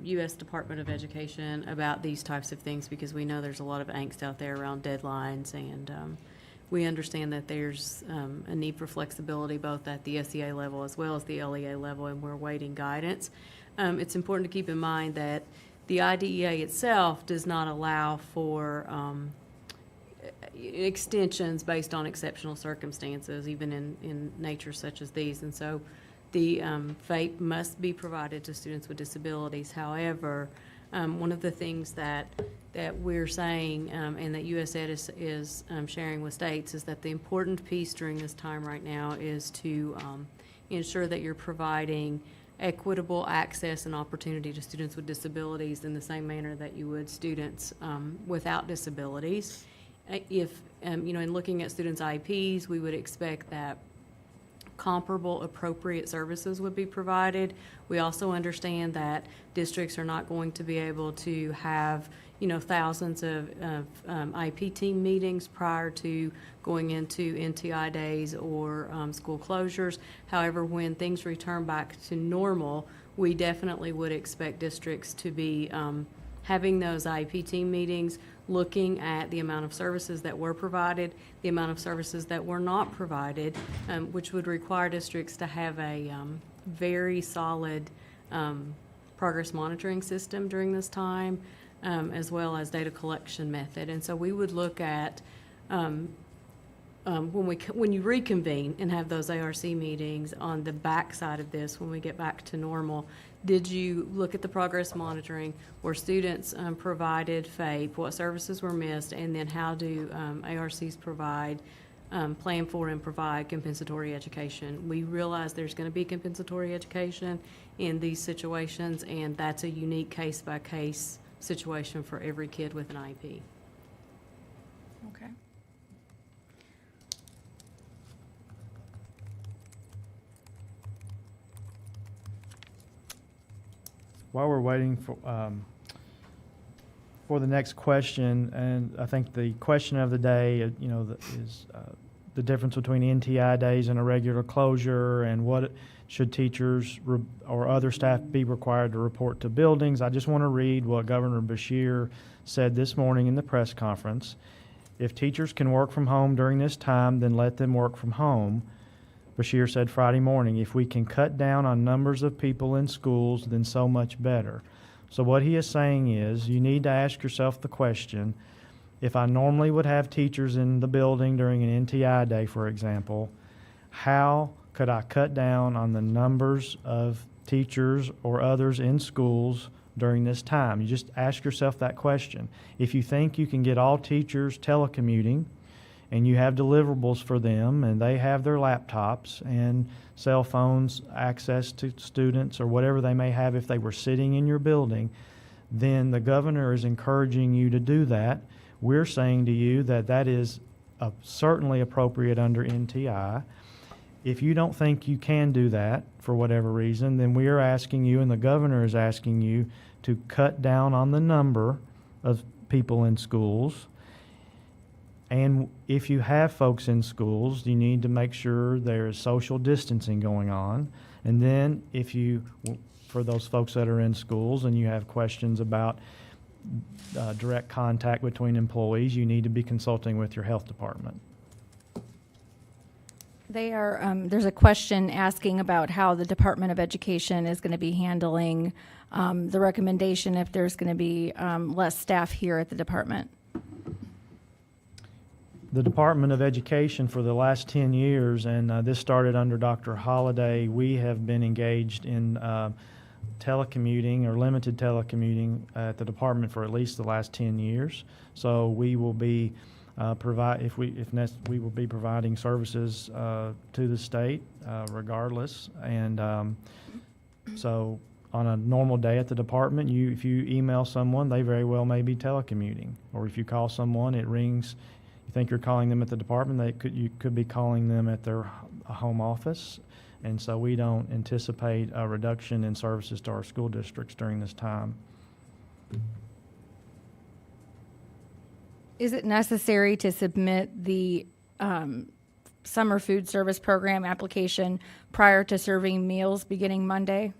U.S. Department of Education about these types of things because we know there's a lot of angst out there around deadlines, and we understand that there's a need for flexibility both at the SEA level as well as the LEA level, and we're awaiting guidance. It's important to keep in mind that the IDEA itself does not allow for extensions based on exceptional circumstances, even in nature such as these. And so the FAPE must be provided to students with disabilities. However, one of the things that we're saying and that USED is sharing with states is that the important piece during this time right now is to ensure that you're providing equitable access and opportunity to students with disabilities in the same manner that you would students without disabilities. If, in looking at students' IEPs, we would expect that comparable appropriate services would be provided. We also understand that districts are not going to be able to have, thousands of IEP team meetings prior to going into NTI days or school closures. However, when things return back to normal, we definitely would expect districts to be having those IEP team meetings, looking at the amount of services that were provided, the amount of services that were not provided, which would require districts to have a very solid progress monitoring system during this time, as well as data collection method. And so we would look at when you reconvene and have those ARC meetings on the back side of this, when we get back to normal, did you look at the progress monitoring? Were students provided FAPE? What services were missed? And then how do ARCs provide, plan for and provide compensatory education? We realize there's going to be compensatory education in these situations, and that's a unique case-by-case situation for every kid with an IEP. Okay. While we're waiting for the next question, and I think the question of the day, is the difference between NTI days and a regular closure, and what should teachers or other staff be required to report to buildings. I just want to read what Governor Beshear said this morning in the press conference. If teachers can work from home during this time, then let them work from home. Beshear said Friday morning, if we can cut down on numbers of people in schools, then so much better. So what he is saying is you need to ask yourself the question, if I normally would have teachers in the building during an NTI day, for example, how could I cut down on the numbers of teachers or others in schools during this time? You just ask yourself that question. If you think you can get all teachers telecommuting, and you have deliverables for them, and they have their laptops and cell phones, access to students, or whatever they may have if they were sitting in your building, then the governor is encouraging you to do that. We're saying to you that that is certainly appropriate under NTI. If you don't think you can do that for whatever reason, then we are asking you, and the governor is asking you, to cut down on the number of people in schools And if you have folks in schools, you need to make sure there is social distancing going on. And then for those folks that are in schools and you have questions about direct contact between employees, you need to be consulting with your health department. There's a question asking about how the Department of Education is going to be handling the recommendation if there's going to be less staff here at the department. The Department of Education for the last 10 years, and this started under Dr. Holliday, we have been engaged in telecommuting or limited telecommuting at the department for at least the last 10 years. So we will be we will be providing services to the state regardless. And so on a normal day at the department, if you email someone, they very well may be telecommuting. Or if you call someone, it rings. You think you're calling them at the department, you could be calling them at their home office. And so we don't anticipate a reduction in services to our school districts during this time. Is it necessary to submit the summer food service program application prior to serving meals beginning Monday?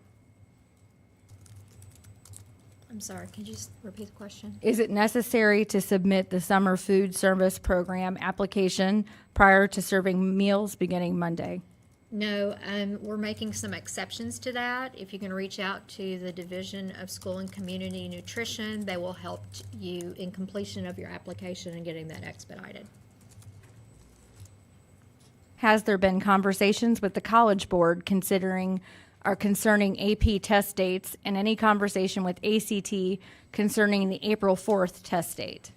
I'm sorry, can you just repeat the question? Is it necessary to submit the summer food service program application prior to serving meals beginning Monday? No, we're making some exceptions to that. If you can reach out to the Division of School and Community Nutrition, they will help you in completion of your application and getting that expedited. Has there been conversations with the College Board concerning AP test dates and any conversation with ACT concerning the April 4th test date?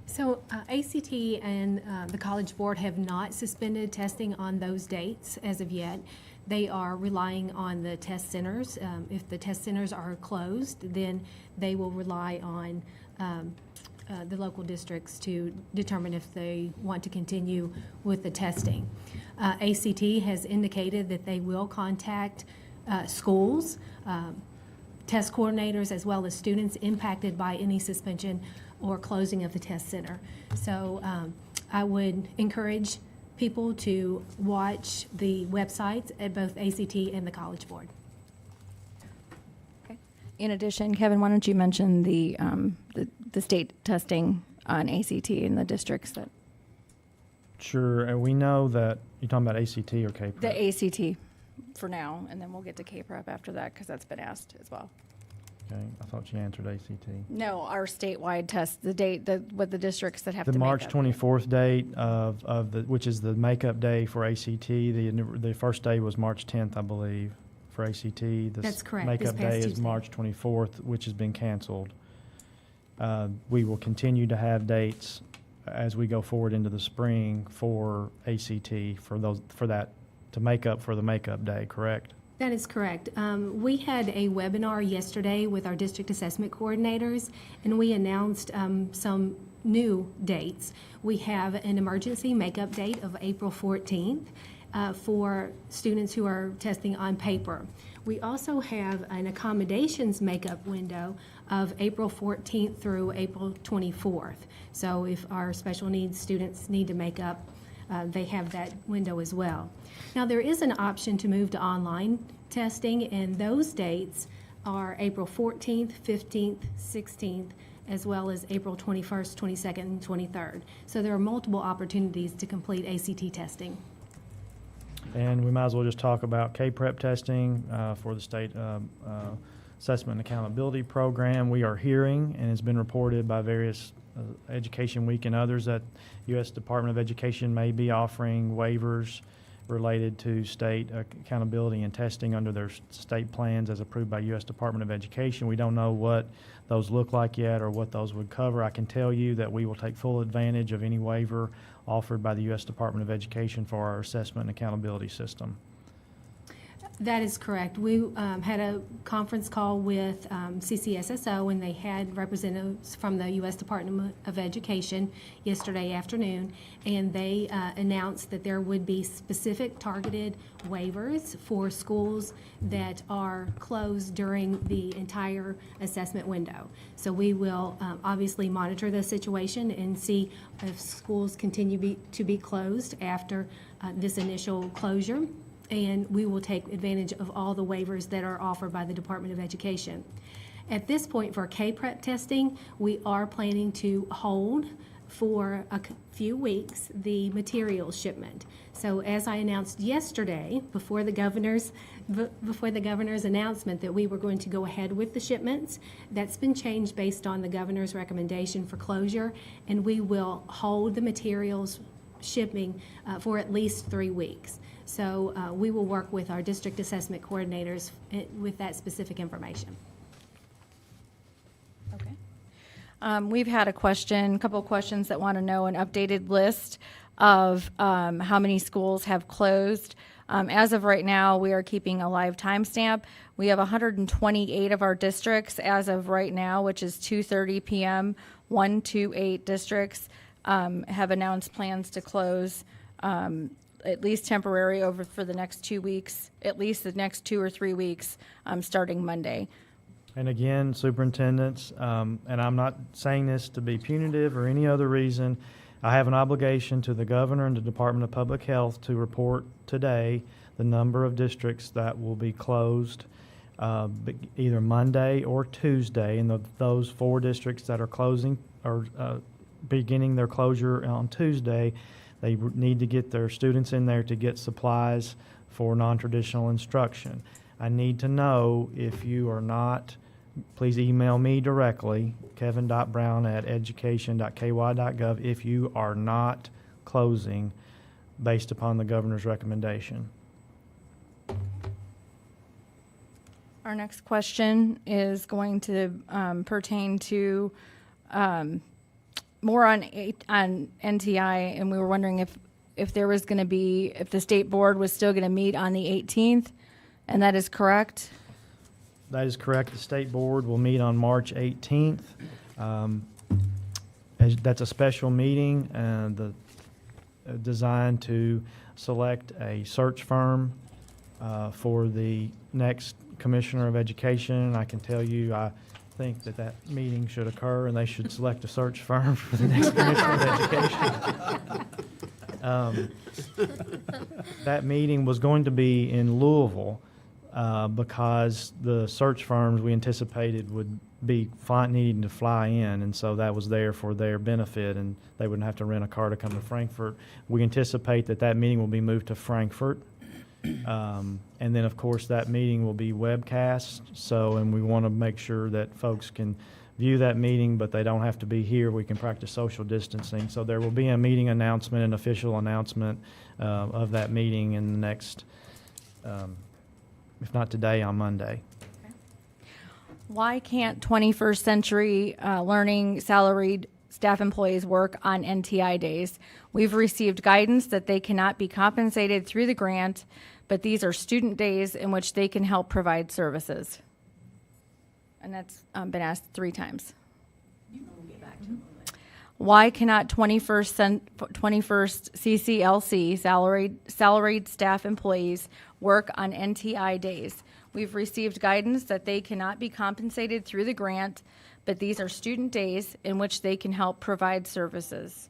So ACT and the College Board have not suspended testing on those dates as of yet. They are relying on the test centers. If the test centers are closed, then they will rely on the local districts to determine if they want to continue with the testing. ACT has indicated that they will contact schools, test coordinators, as well as students impacted by any suspension or closing of the test center. So I would encourage people to watch the websites at both ACT and the College Board. Okay. In addition, Kevin, why don't you mention the state testing on ACT in the districts that? Sure, and we know that, you're talking about ACT or KPREP? The ACT for now, and then we'll get to KPREP after that because that's been asked as well. Okay, I thought you answered ACT. No, our statewide test, the date, what the districts that have to The make March that. 24th date which is the makeup day for ACT, the first day was March 10th, I believe, for ACT. That's correct, The this makeup past day is Tuesday. March 24th, which has been canceled. We will continue to have dates as we go forward into the spring for ACT, to make up for the makeup day, correct? That is correct. We had a webinar yesterday with our district assessment coordinators, and we announced some new dates. We have an emergency makeup date of April 14th for students who are testing on paper. We also have an accommodations makeup window of April 14th through April 24th. So if our special needs students need to make up, they have that window as well. Now, there is an option to move to online testing, and those dates are April 14th, 15th, 16th, as well as April 21st, 22nd, and 23rd. So there are multiple opportunities to complete ACT testing. And we might as well just talk about KPREP testing for the state assessment and accountability program. We are hearing, and it's been reported by various Education Week and others, that U.S. Department of Education may be offering waivers related to state accountability and testing under their state plans as approved by U.S. Department of Education. We don't know what those look like yet or what those would cover. I can tell you that we will take full advantage of any waiver offered by the U.S. Department of Education for our assessment and accountability system. That is correct. We had a conference call with CCSSO, and they had representatives from the U.S. Department of Education yesterday afternoon, and they announced that there would be specific targeted waivers for schools that are closed during the entire assessment window. So we will obviously monitor the situation and see if schools continue to be closed after this initial closure, and we will take advantage of all the waivers that are offered by the Department of Education. At this point, for K-PREP testing, we are planning to hold for a few weeks the materials shipment. So as I announced yesterday, before the governor's announcement that we were going to go ahead with the shipments, that's been changed based on the governor's recommendation for closure, and we will hold the materials shipping for at least 3 weeks. So we will work with our district assessment coordinators with that specific information. Okay. We've had a couple of questions that want to know an updated list of how many schools have closed. As of right now, we are keeping a live timestamp. We have 128 of our districts as of right now, which is 2:30 p.m. 128 districts have announced plans to close at least temporary for the next 2 weeks, at least the next 2 or 3 weeks, starting Monday. And again, superintendents, and I'm not saying this to be punitive or any other reason, I have an obligation to the governor and the Department of Public Health to report today the number of districts that will be closed either Monday or Tuesday. And those 4 districts that are closing or beginning their closure on Tuesday, they need to get their students in there to get supplies for non-traditional instruction. I need to know if you are not, please email me directly, kevin.brown@education.ky.gov, if you are not closing based upon the governor's recommendation. Our next question is going to pertain to more on NTI, and we were wondering if there was going to be, if the state board was still going to meet on the 18th, and that is correct? That is correct. The state board will meet on March 18th. That's a special meeting designed to select a search firm for the next Commissioner of Education. I can tell you, I think that meeting should occur, and they should select a search firm for the next Commissioner of Education. That meeting was going to be in Louisville because the search firms we anticipated would be needing to fly in, and so that was there for their benefit, and they wouldn't have to rent a car to come to Frankfurt. We anticipate that meeting will be moved to Frankfurt. And then, of course, that meeting will be webcast, and we want to make sure that folks can view that meeting, but they don't have to be here. We can practice social distancing. So there will be a meeting announcement, an official announcement of that meeting in the next, if not today, on Monday. Why can't 21st Century Learning salaried staff employees work on NTI days? We've received guidance that they cannot be compensated through the grant, but these are student days in which they can help provide services. And that's been asked 3 times. Why cannot 21st CCLC salaried staff employees work on NTI days? We've received guidance that they cannot be compensated through the grant, but these are student days in which they can help provide services.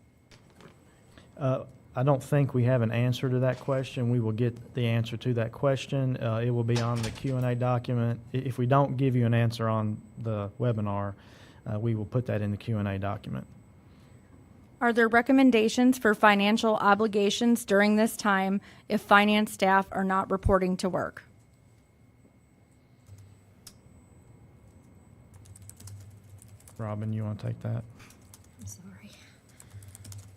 I don't think we have an answer to that question. We will get the answer to that question. It will be on the Q&A document. If we don't give you an answer on the webinar, we will put that in the Q&A document. Are there recommendations for financial obligations during this time if finance staff are not reporting to work? Robin, you want to take that? I'm sorry.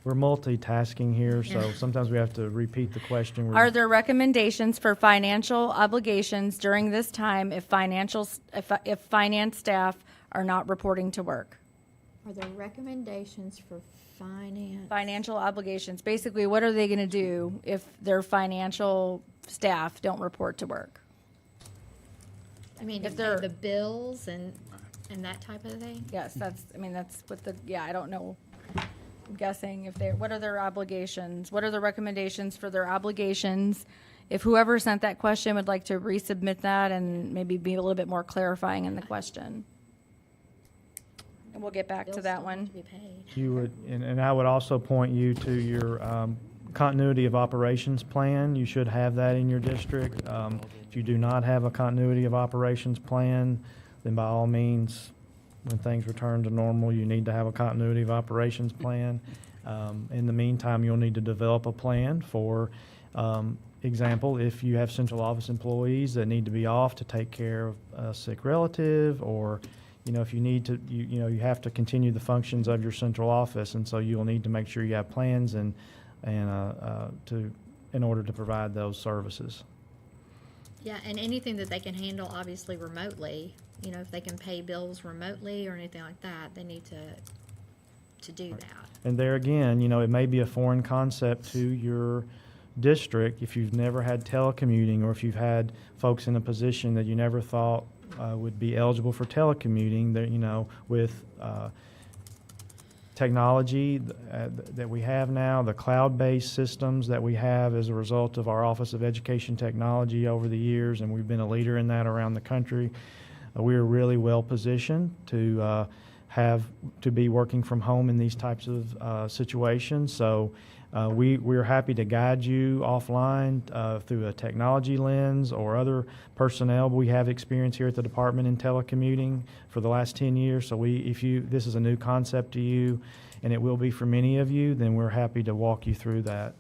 We're multitasking here, so sometimes we have to repeat the question. Are there recommendations for financial obligations during this time if finance staff are not reporting to work? Are there recommendations for Financial obligations. Basically, what are they going to do if their financial staff don't report to work? I mean, to If pay they're- the bills and that type of thing? Yes, that's what I don't know. I'm guessing what are their obligations? What are the recommendations for their obligations? If whoever sent that question would like to resubmit that and maybe be a little bit more clarifying in the question. And we'll get back to Bills that still have one. to be paid. You would, and I would also point you to your continuity of operations plan. You should have that in your district. If you do not have a continuity of operations plan, then by all means, when things return to normal, you need to have a continuity of operations plan. In the meantime, you'll need to develop a plan for, example, if you have central office employees that need to be off to take care of a sick relative, or if you need to, you have to continue the functions of your central office, and so you'll need to make sure you have plans in order to provide those services. Yeah, and anything that they can handle obviously remotely, if they can pay bills remotely or anything like that, they need to do that. And there again, it may be a foreign concept to your district if you've never had telecommuting, or if you've had folks in a position that you never thought would be eligible for telecommuting. That with technology that we have now, the cloud-based systems that we have as a result of our Office of Education Technology over the years, and we've been a leader in that around the country. We are really well positioned to be working from home in these types of situations. So we're happy to guide you offline through a technology lens or other personnel. We have experience here at the department in telecommuting for the last 10 years. So if this is a new concept to you, and it will be for many of you, then we're happy to walk you through that.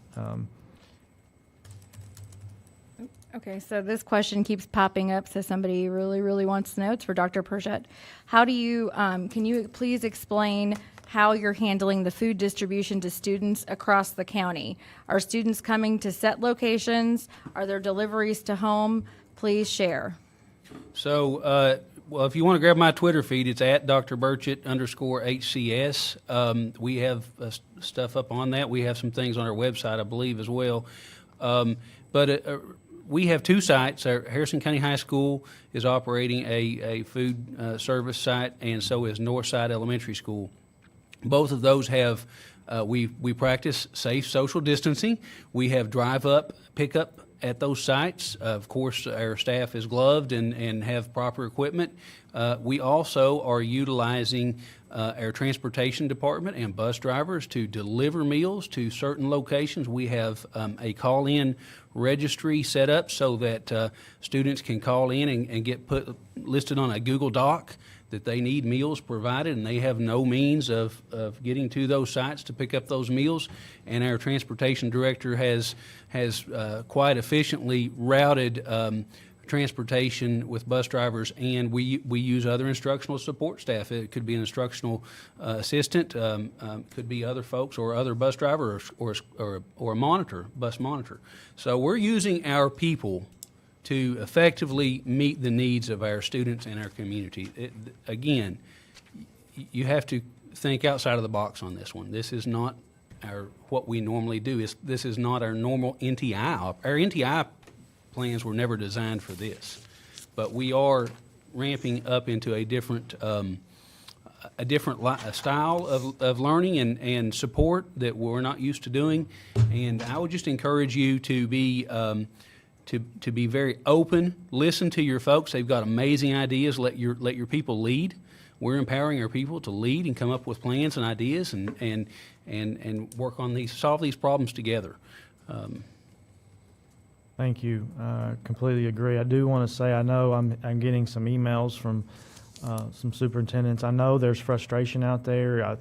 Okay, so this question keeps popping up, so somebody really, really wants to know. It's for Dr. Perchette. How do you, can you please explain how you're handling the food distribution to students across the county? Are students coming to set locations? Are there deliveries to home? Please share. So, well, if you want to grab my Twitter feed, it's at Dr. Burchett_HCS. We have stuff up on that. We have some things on our website, I believe, as well. We have two sites. Our Harrison County High School is operating a food service site, and so is Northside Elementary School. Both of those have, we practice safe social distancing. We have drive-up, pickup at those sites. Of course, our staff is gloved and have proper equipment. We also are utilizing our transportation department and bus drivers to deliver meals to certain locations. We have a call-in registry set up so that students can call in and get listed on a Google Doc that they need meals provided, and they have no means of getting to those sites to pick up those meals. And our transportation director has quite efficiently routed transportation with bus drivers, and we use other instructional support staff. It could be an instructional assistant, could be other folks, or other bus driver, or a monitor, bus monitor. So we're using our people to effectively meet the needs of our students and our community. Again, you have to think outside of the box on this one. This is not what we normally do. This is not our normal NTI. Our NTI plans were never designed for this, but we are ramping up into a different style of learning and support that we're not used to doing. And I would just encourage you to be to be very open. Listen to your folks. They've got amazing ideas. Let your people lead. We're empowering our people to lead and come up with plans and ideas and work on solve these problems together. Thank you. Completely agree. I do want to say, I know I'm getting some emails from some superintendents. I know there's frustration out there. I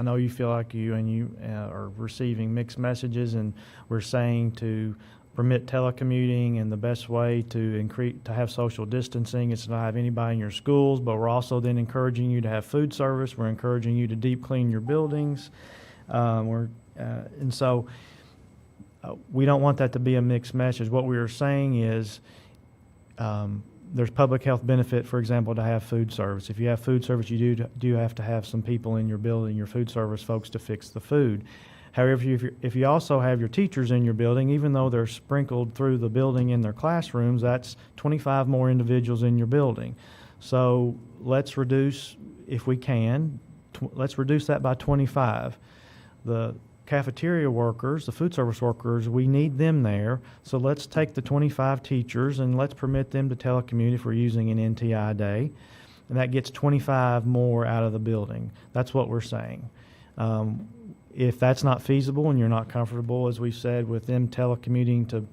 know you feel like you are receiving mixed messages, and we're saying to permit telecommuting, and the best way to have social distancing is to not have anybody in your schools. But we're also then encouraging you to have food service. We're encouraging you to deep clean your buildings. And so we don't want that to be a mixed message. What we are saying is there's public health benefit, for example, to have food service. If you have food service, you do have to have some people in your building, your food service folks, to fix the food. However, if you also have your teachers in your building, even though they're sprinkled through the building in their classrooms, that's 25 more individuals in your building. So let's reduce, if we can, let's reduce that by 25. The cafeteria workers, the food service workers, we need them there. So let's take the 25 teachers and let's permit them to telecommute if we're using an NTI day. And that gets 25 more out of the building. That's what we're saying. If that's not feasible and you're not comfortable, as we said, with them telecommuting to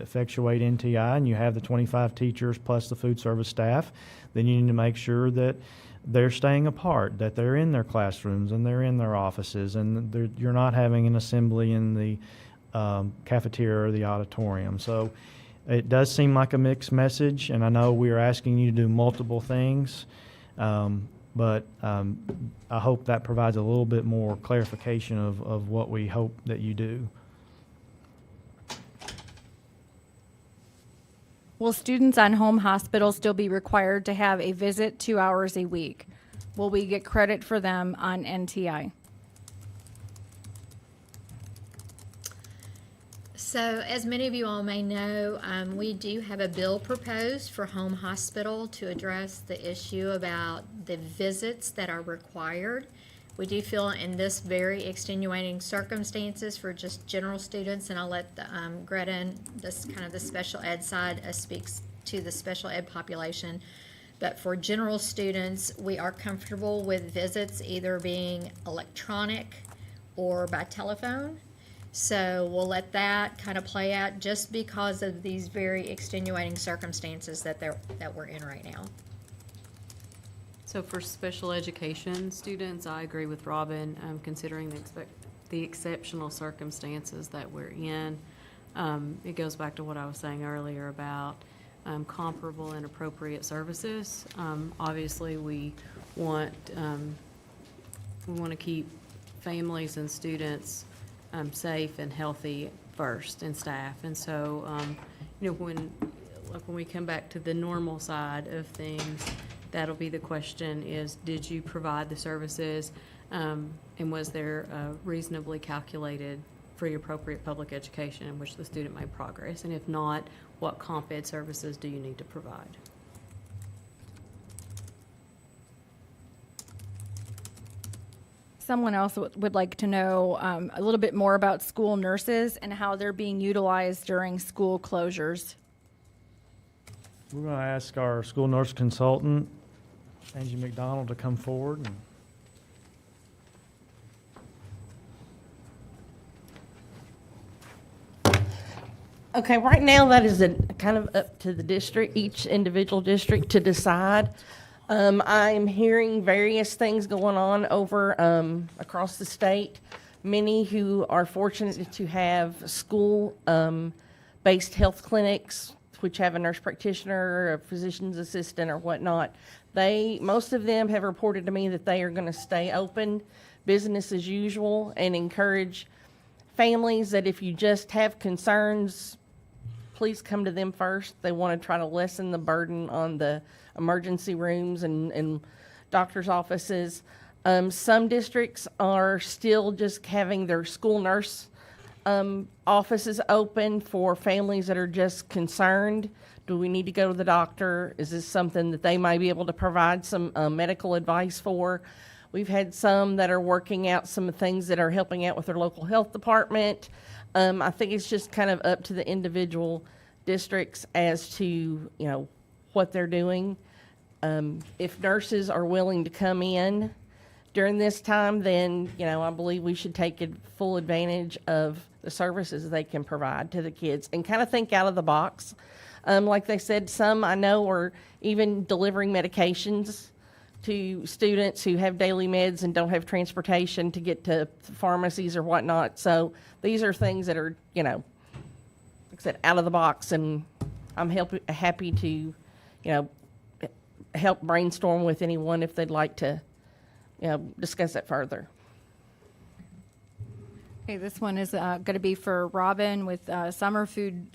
effectuate NTI, and you have the 25 teachers plus the food service staff, then you need to make sure that they're staying apart, that they're in their classrooms and they're in their offices, and you're not having an assembly in the cafeteria or the auditorium. So it does seem like a mixed message, and I know we are asking you to do multiple things, but I hope that provides a little bit more clarification of what we hope that you do. Will students on home hospital still be required to have a visit 2 hours a week? Will we get credit for them on NTI? So, as many of you all may know, we do have a bill proposed for home hospital to address the issue about the visits that are required. We do feel in this very extenuating circumstances for just general students, and I'll let Greta, this kind of the special ed side, speaks to the special ed population. But for general students, we are comfortable with visits either being electronic or by telephone. So we'll let that kind of play out just because of these very extenuating circumstances that we're in right now. So for special education students, I agree with Robin, considering the exceptional circumstances that we're in. It goes back to what I was saying earlier about comparable and appropriate services. Obviously, we want to keep families and students safe and healthy first, and staff. And so, when we come back to the normal side of things, that'll be the question is, did you provide the services, and was there reasonably calculated free appropriate public education in which the student made progress? And if not, what comp ed services do you need to provide? Someone else would like to know a little bit more about school nurses and how they're being utilized during school closures. We're going to ask our school nurse consultant, Angie McDonald, to come forward. Okay, right now that is kind of up to the district, each individual district to decide. I'm hearing various things going on over across the state. Many who are fortunate to have school-based health clinics, which have a nurse practitioner, a physician's assistant, or whatnot. Most of them have reported to me that they are going to stay open, business as usual, and encourage families that if you just have concerns, please come to them first. They want to try to lessen the burden on the emergency rooms and doctor's offices. Some districts are still just having their school nurse offices open for families that are just concerned. Do we need to go to the doctor? Is this something that they might be able to provide some medical advice for? We've had some that are working out some things that are helping out with their local health department. I think it's just kind of up to the individual districts as to, what they're doing. If nurses are willing to come in during this time, then, I believe we should take full advantage of the services they can provide to the kids and kind of think out of the box. Like they said, some I know are even delivering medications to students who have daily meds and don't have transportation to get to pharmacies or whatnot. So these are things that are, like I said, out of the box, and I'm happy to, help brainstorm with anyone if they'd like to, discuss that further. Okay, this one is going to be for Robin with summer food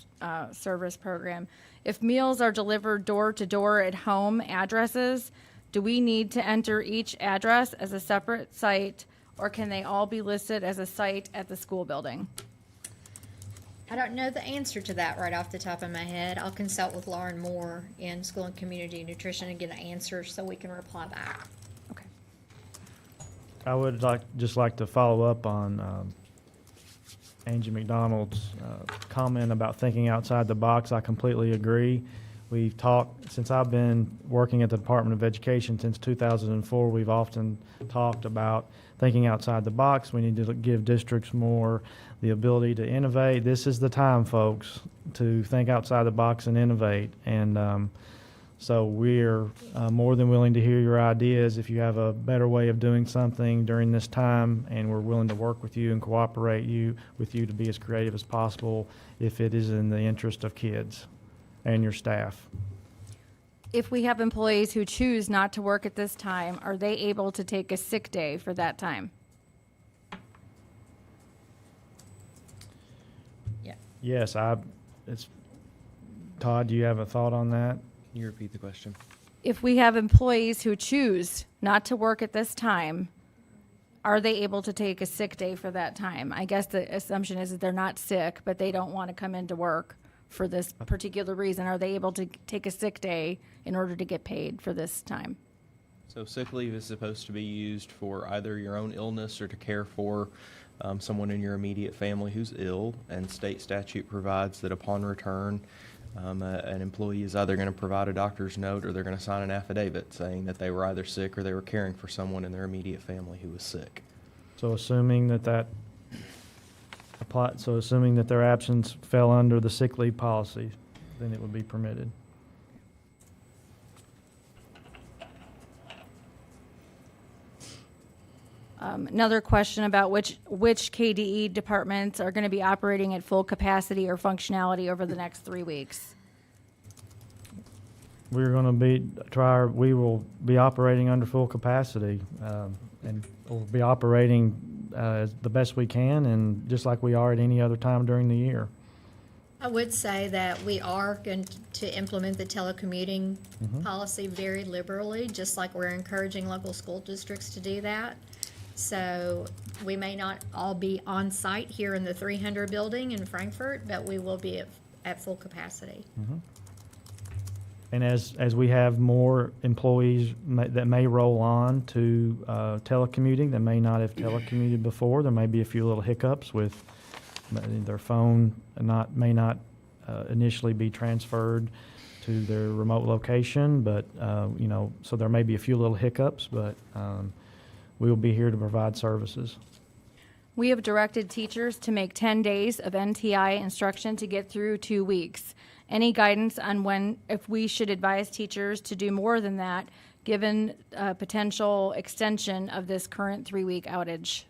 service program. If meals are delivered door to door at home addresses, do we need to enter each address as a separate site, or can they all be listed as a site at the school building? I don't know the answer to that right off the top of my head. I'll consult with Lauren Moore in School and Community Nutrition and get an answer so we can reply back. Okay. I would just like to follow up on Angie McDonald's comment about thinking outside the box. I completely agree. We've talked, since I've been working at the Department of Education since 2004, we've often talked about thinking outside the box. We need to give districts more the ability to innovate. This is the time, folks, to think outside the box and innovate. And so we're more than willing to hear your ideas. If you have a better way of doing something during this time, and we're willing to work with you and cooperate with you to be as creative as possible if it is in the interest of kids and your staff. If we have employees who choose not to work at this time, are they able to take a sick day for that time? Yes, Todd, do you have a thought on that? Can you repeat the question? If we have employees who choose not to work at this time, are they able to take a sick day for that time? I guess the assumption is that they're not sick, but they don't want to come into work for this particular reason. Are they able to take a sick day in order to get paid for this time? So sick leave is supposed to be used for either your own illness or to care for someone in your immediate family who's ill, and state statute provides that upon return, an employee is either going to provide a doctor's note or they're going to sign an affidavit saying that they were either sick or they were caring for someone in their immediate family who was sick. So assuming that assuming that their absence fell under the sick leave policy, then it would be permitted. Another question about which KDE departments are going to be operating at full capacity or functionality over the next 3 weeks. We're going to we will be operating under full capacity, and we'll be operating the best we can, and just like we are at any other time during the year. I would say that we are going to implement the telecommuting policy very liberally, just like we're encouraging local school districts to do that. So we may not all be on site here in the 300 building in Frankfurt, but we will be at full capacity. And as we have more employees that may roll on to telecommuting that may not have telecommuted before, there may be a few little hiccups with their phone may not initially be transferred to their remote location, but so there may be a few little hiccups, but we will be here to provide services. We have directed teachers to make 10 days of NTI instruction to get through 2 weeks. Any guidance on if we should advise teachers to do more than that, given a potential extension of this current 3-week outage?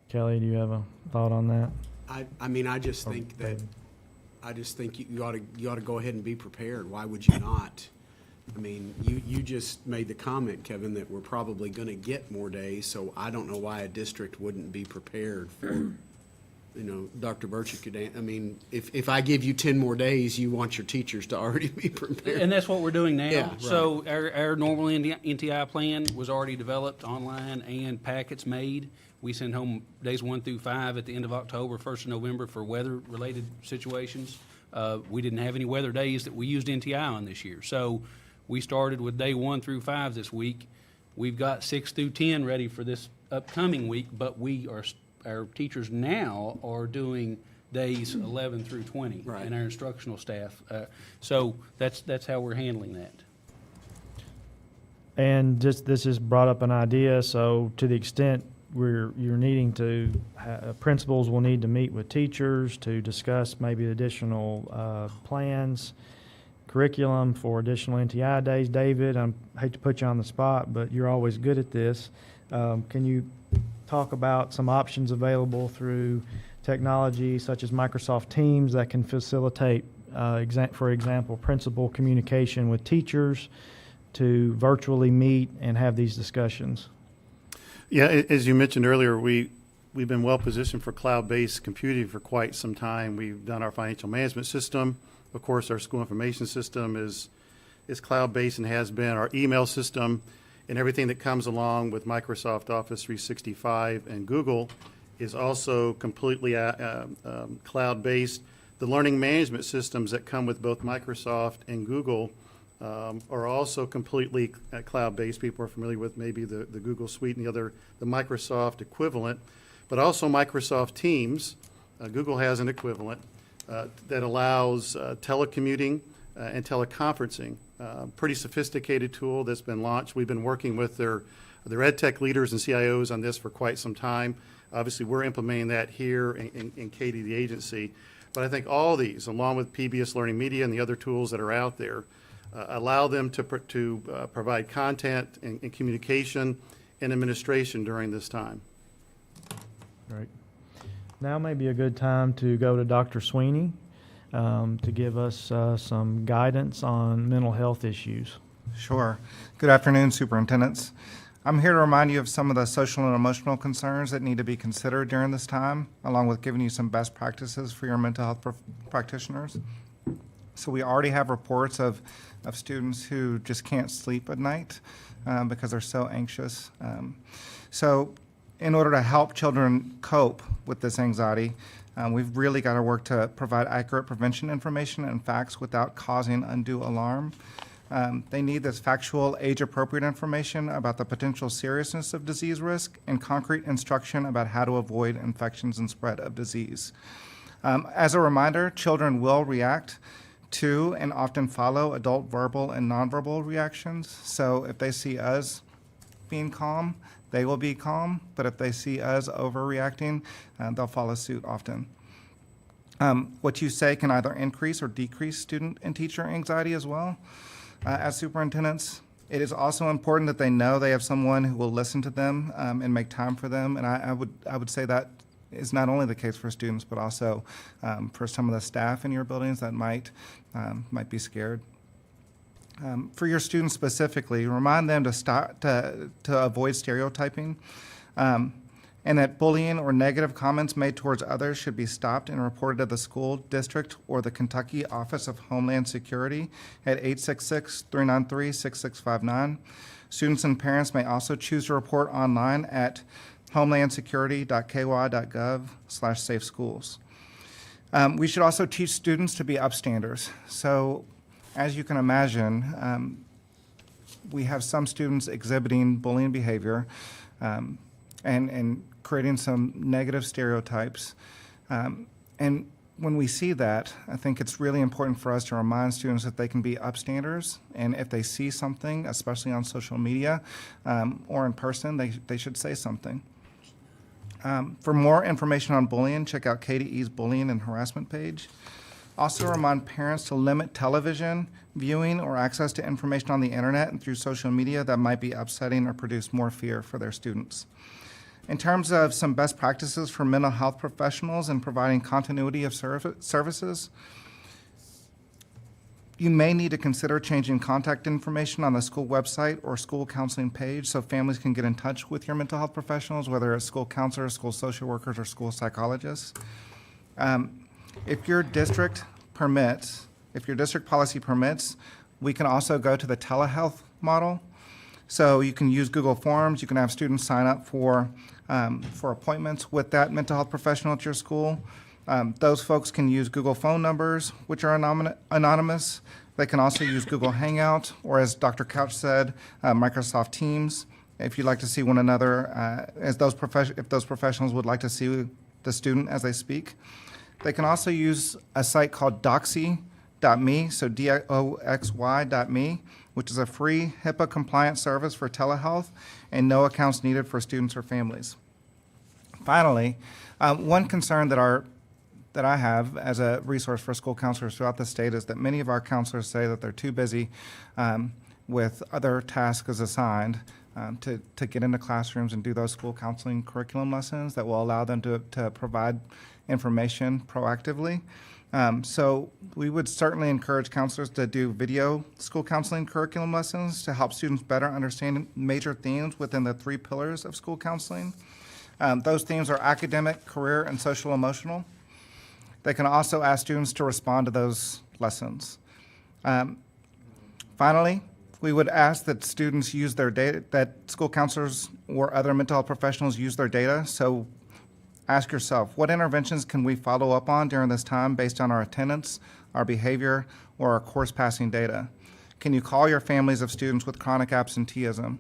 Kelly, do you have a thought on that? I just think you ought to go ahead and be prepared. Why would you not? I mean, you just made the comment, Kevin, that we're probably going to get more days, so I don't know why a district wouldn't be prepared for, Dr. Burchett could, if I give you 10 more days, you want your teachers to already be prepared. And that's what we're doing now. Yeah, right. So our normal NTI plan was already developed online and packets made. We send home days 1 through 5 at the end of October, 1st of November for weather-related situations. We didn't have any weather days that we used NTI on this year. So we started with day 1 through 5 this week. We've got 6 through 10 ready for this upcoming week, but our teachers now are doing days 11 through 20, Right. and our instructional staff. So that's how we're handling that. And this has brought up an idea, so to the extent you're needing to, principals will need to meet with teachers to discuss maybe additional plans, curriculum for additional NTI days. David, I hate to put you on the spot, but you're always good at this. Can you talk about some options available through technology such as Microsoft Teams that can facilitate, for example, principal communication with teachers to virtually meet and have these discussions? Yeah, as you mentioned earlier, we've been well positioned for cloud-based computing for quite some time. We've done our financial management system. Of course, our school information system is cloud-based and has been. Our email system and everything that comes along with Microsoft Office 365 and Google is also completely cloud-based. The learning management systems that come with both Microsoft and Google are also completely cloud-based. People are familiar with maybe the Google Suite and the Microsoft equivalent, but also Microsoft Teams. Google has an equivalent that allows telecommuting and teleconferencing. Pretty sophisticated tool that's been launched. We've been working with their ed tech leaders and CIOs on this for quite some time. Obviously, we're implementing that here in Katy, the agency. But I think all these, along with PBS Learning Media and the other tools that are out there, allow them to provide content and communication and administration during this time. Great. Now may be a good time to go to Dr. Sweeney to give us some guidance on mental health issues. Sure. Good afternoon, superintendents. I'm here to remind you of some of the social and emotional concerns that need to be considered during this time, along with giving you some best practices for your mental health practitioners. So we already have reports of students who just can't sleep at night because they're so anxious. So in order to help children cope with this anxiety, we've really got to work to provide accurate prevention information and facts without causing undue alarm. They need this factual, age-appropriate information about the potential seriousness of disease risk and concrete instruction about how to avoid infections and spread of disease. As a reminder, children will react to and often follow adult verbal and nonverbal reactions. So if they see us being calm, they will be calm, but if they see us overreacting, they'll follow suit often. What you say can either increase or decrease student and teacher anxiety as well. As superintendents, it is also important that they know they have someone who will listen to them and make time for them. And I would say that is not only the case for students, but also for some of the staff in your buildings that might be scared. For your students specifically, remind them to avoid stereotyping, and that bullying or negative comments made towards others should be stopped and reported to the school district or the Kentucky Office of Homeland Security at 866-393-6659. Students and parents may also choose to report online at homelandsecurity.ky.gov/safeschools. We should also teach students to be upstanders. So, as you can imagine, we have some students exhibiting bullying behavior and creating some negative stereotypes. And when we see that, I think it's really important for us to remind students that they can be upstanders, and if they see something, especially on social media or in person, they should say something. For more information on bullying, check out KDE's bullying and harassment page. Also remind parents to limit television viewing or access to information on the internet and through social media that might be upsetting or produce more fear for their students. In terms of some best practices for mental health professionals in providing continuity of services, you may need to consider changing contact information on the school website or school counseling page so families can get in touch with your mental health professionals, whether it's school counselors, school social workers, or school psychologists. If your district policy permits, we can also go to the telehealth model. So you can use Google Forms. You can have students sign up for appointments with that mental health professional at your school. Those folks can use Google phone numbers, which are anonymous. They can also use Google Hangout, or as Dr. Couch said, Microsoft Teams. If you'd like to see one another, if those professionals would like to see the student as they speak. They can also use a site called doxy.me, so DOXY.me, which is a free HIPAA-compliant service for telehealth and no accounts needed for students or families. Finally, one concern that I have as a resource for school counselors throughout the state is that many of our counselors say that they're too busy with other tasks assigned to get into classrooms and do those school counseling curriculum lessons that will allow them to provide information proactively. So we would certainly encourage counselors to do video school counseling curriculum lessons to help students better understand major themes within the 3 pillars of school counseling. Those themes are academic, career, and social emotional. They can also ask students to respond to those lessons. Finally, We would ask that students use their data, that school counselors or other mental health professionals use their data. So ask yourself, what interventions can we follow up on during this time based on our attendance, our behavior, or our course passing data? Can you call your families of students with chronic absenteeism?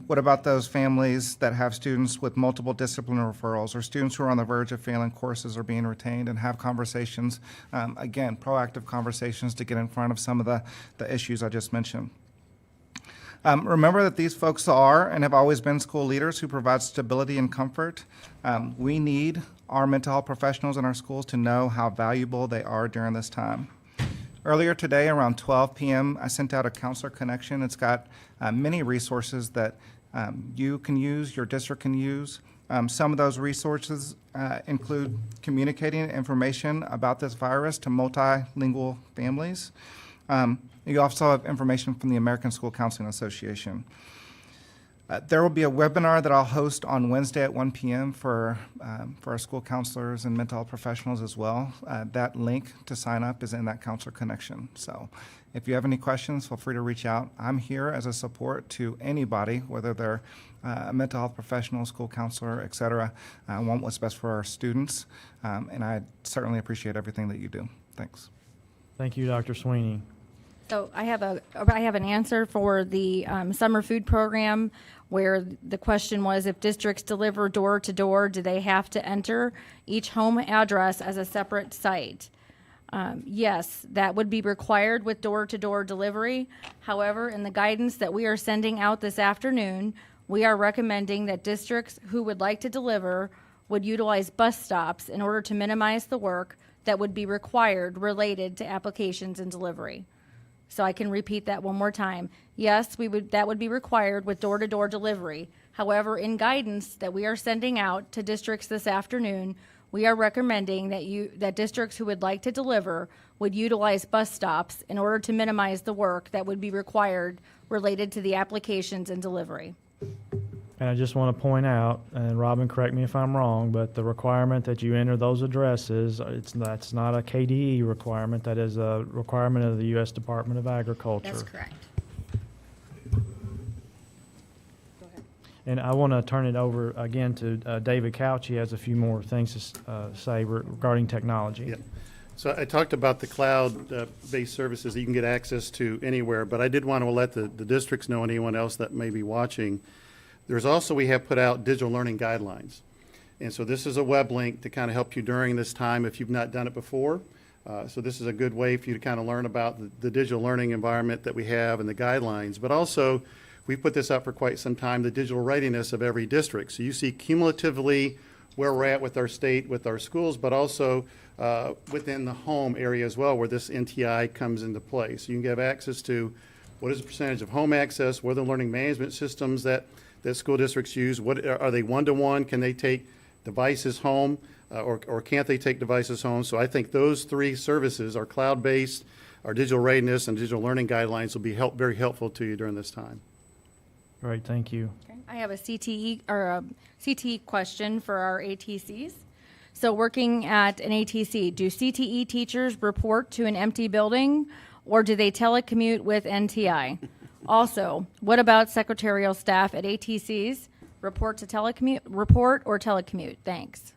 What about those families that have students with multiple disciplinary referrals or students who are on the verge of failing courses or being retained, and have conversations, again, proactive conversations to get in front of some of the issues I just mentioned. Remember that these folks are and have always been school leaders who provide stability and comfort. We need our mental health professionals in our schools to know how valuable they are during this time. Earlier today, around 12 p.m., I sent out a counselor connection. It's got many resources that you can use, your district can use. Some of those resources include communicating information about this virus to multilingual families. You also have information from the American School Counseling Association. There will be a webinar that I'll host on Wednesday at 1 p.m. for our school counselors and mental health professionals as well. That link to sign up is in that counselor connection. So if you have any questions, feel free to reach out. I'm here as a support to anybody, whether they're a mental health professional, school counselor, et cetera. I want what's best for our students, and I certainly appreciate everything that you do. Thanks. Thank you, Dr. Sweeney. So I have an answer for the summer food program, where the question was, if districts deliver door to door, do they have to enter each home address as a separate site? Yes, that would be required with door to door delivery. However, in the guidance that we are sending out this afternoon, we are recommending that districts who would like to deliver would utilize bus stops in order to minimize the work that would be required related to applications and delivery. So I can repeat that one more time. Yes, that would be required with door-to-door delivery. However, in guidance that we are sending out to districts this afternoon, we are recommending that districts who would like to deliver would utilize bus stops in order to minimize the work that would be required related to the applications and delivery. And I just want to point out, and Robin, correct me if I'm wrong, but the requirement that you enter those addresses, that's not a KDE requirement. That is a requirement of the U.S. Department of Agriculture. That's correct. And I want to turn it over again to David Couch. He has a few more things to say regarding technology. Yeah. So I talked about the cloud-based services that you can get access to anywhere, but I did want to let the districts know, and anyone else that may be watching. There's also, we have put out digital learning guidelines. And so this is a web link to kind of help you during this time if you've not done it before. So this is a good way for you to kind of learn about the digital learning environment that we have and the guidelines. But also, we've put this up for quite some time, the digital readiness of every district. So you see cumulatively where we're at with our state, with our schools, but also within the home area as well, where this NTI comes into play. So you can have access to what is the percentage of home access, what are the learning management systems that school districts use, what are they one-to-one, can they take devices home, or can't they take devices home? So I think those three services, our cloud-based, our digital readiness, and digital learning guidelines will be very helpful to you during this time. Great, thank you. Okay. I have a CTE question for our ATCs. So working at an ATC, do CTE teachers report to an empty building, or do they telecommute with NTI? Also, what about secretarial staff at ATCs? Report or telecommute? Thanks.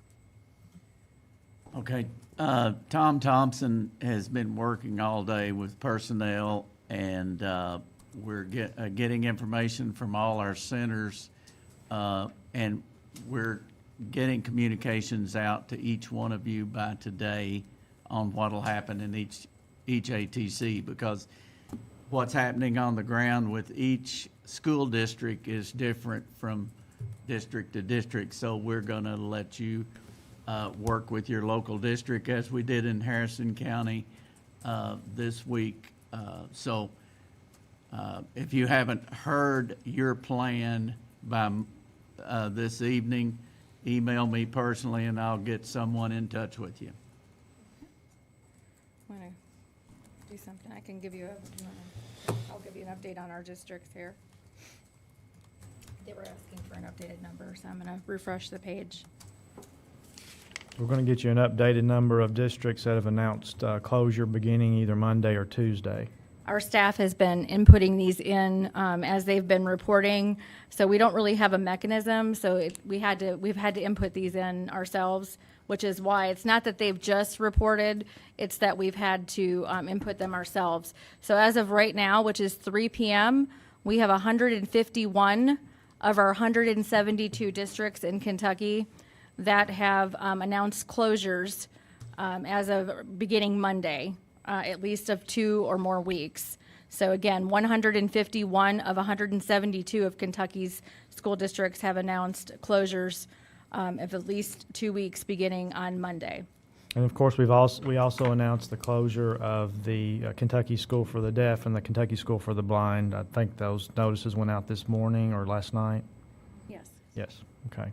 Okay. Tom Thompson has been working all day with personnel, and we're getting information from all our centers, and we're getting communications out to each one of you by today on what will happen in each ATC, because what's happening on the ground with each school district is different from district to district. So we're going to let you work with your local district, as we did in Harrison County this week. So if you haven't heard your plan by this evening, email me personally and I'll get someone in touch with you. Want to do something? I can give you I'll give you an update on our districts here. They were asking for an updated number, so I'm going to refresh the page. We're going to get you an updated number of districts that have announced closure beginning either Monday or Tuesday. our staff has been inputting these in as they've been reporting. So we don't really have a mechanism. So we've had to input these in ourselves, which is why it's not that they've just reported, it's that we've had to input them ourselves. So as of right now, which is 3 p.m., we have 151 of our 172 districts in Kentucky that have announced closures as of beginning Monday, at least of 2 or more weeks. So again, 151 of 172 of Kentucky's school districts have announced closures of at least 2 weeks beginning on Monday. And of course, we also announced the closure of the Kentucky School for the Deaf and the Kentucky School for the Blind. I think those notices went out this morning or last night. Yes. Yes, okay.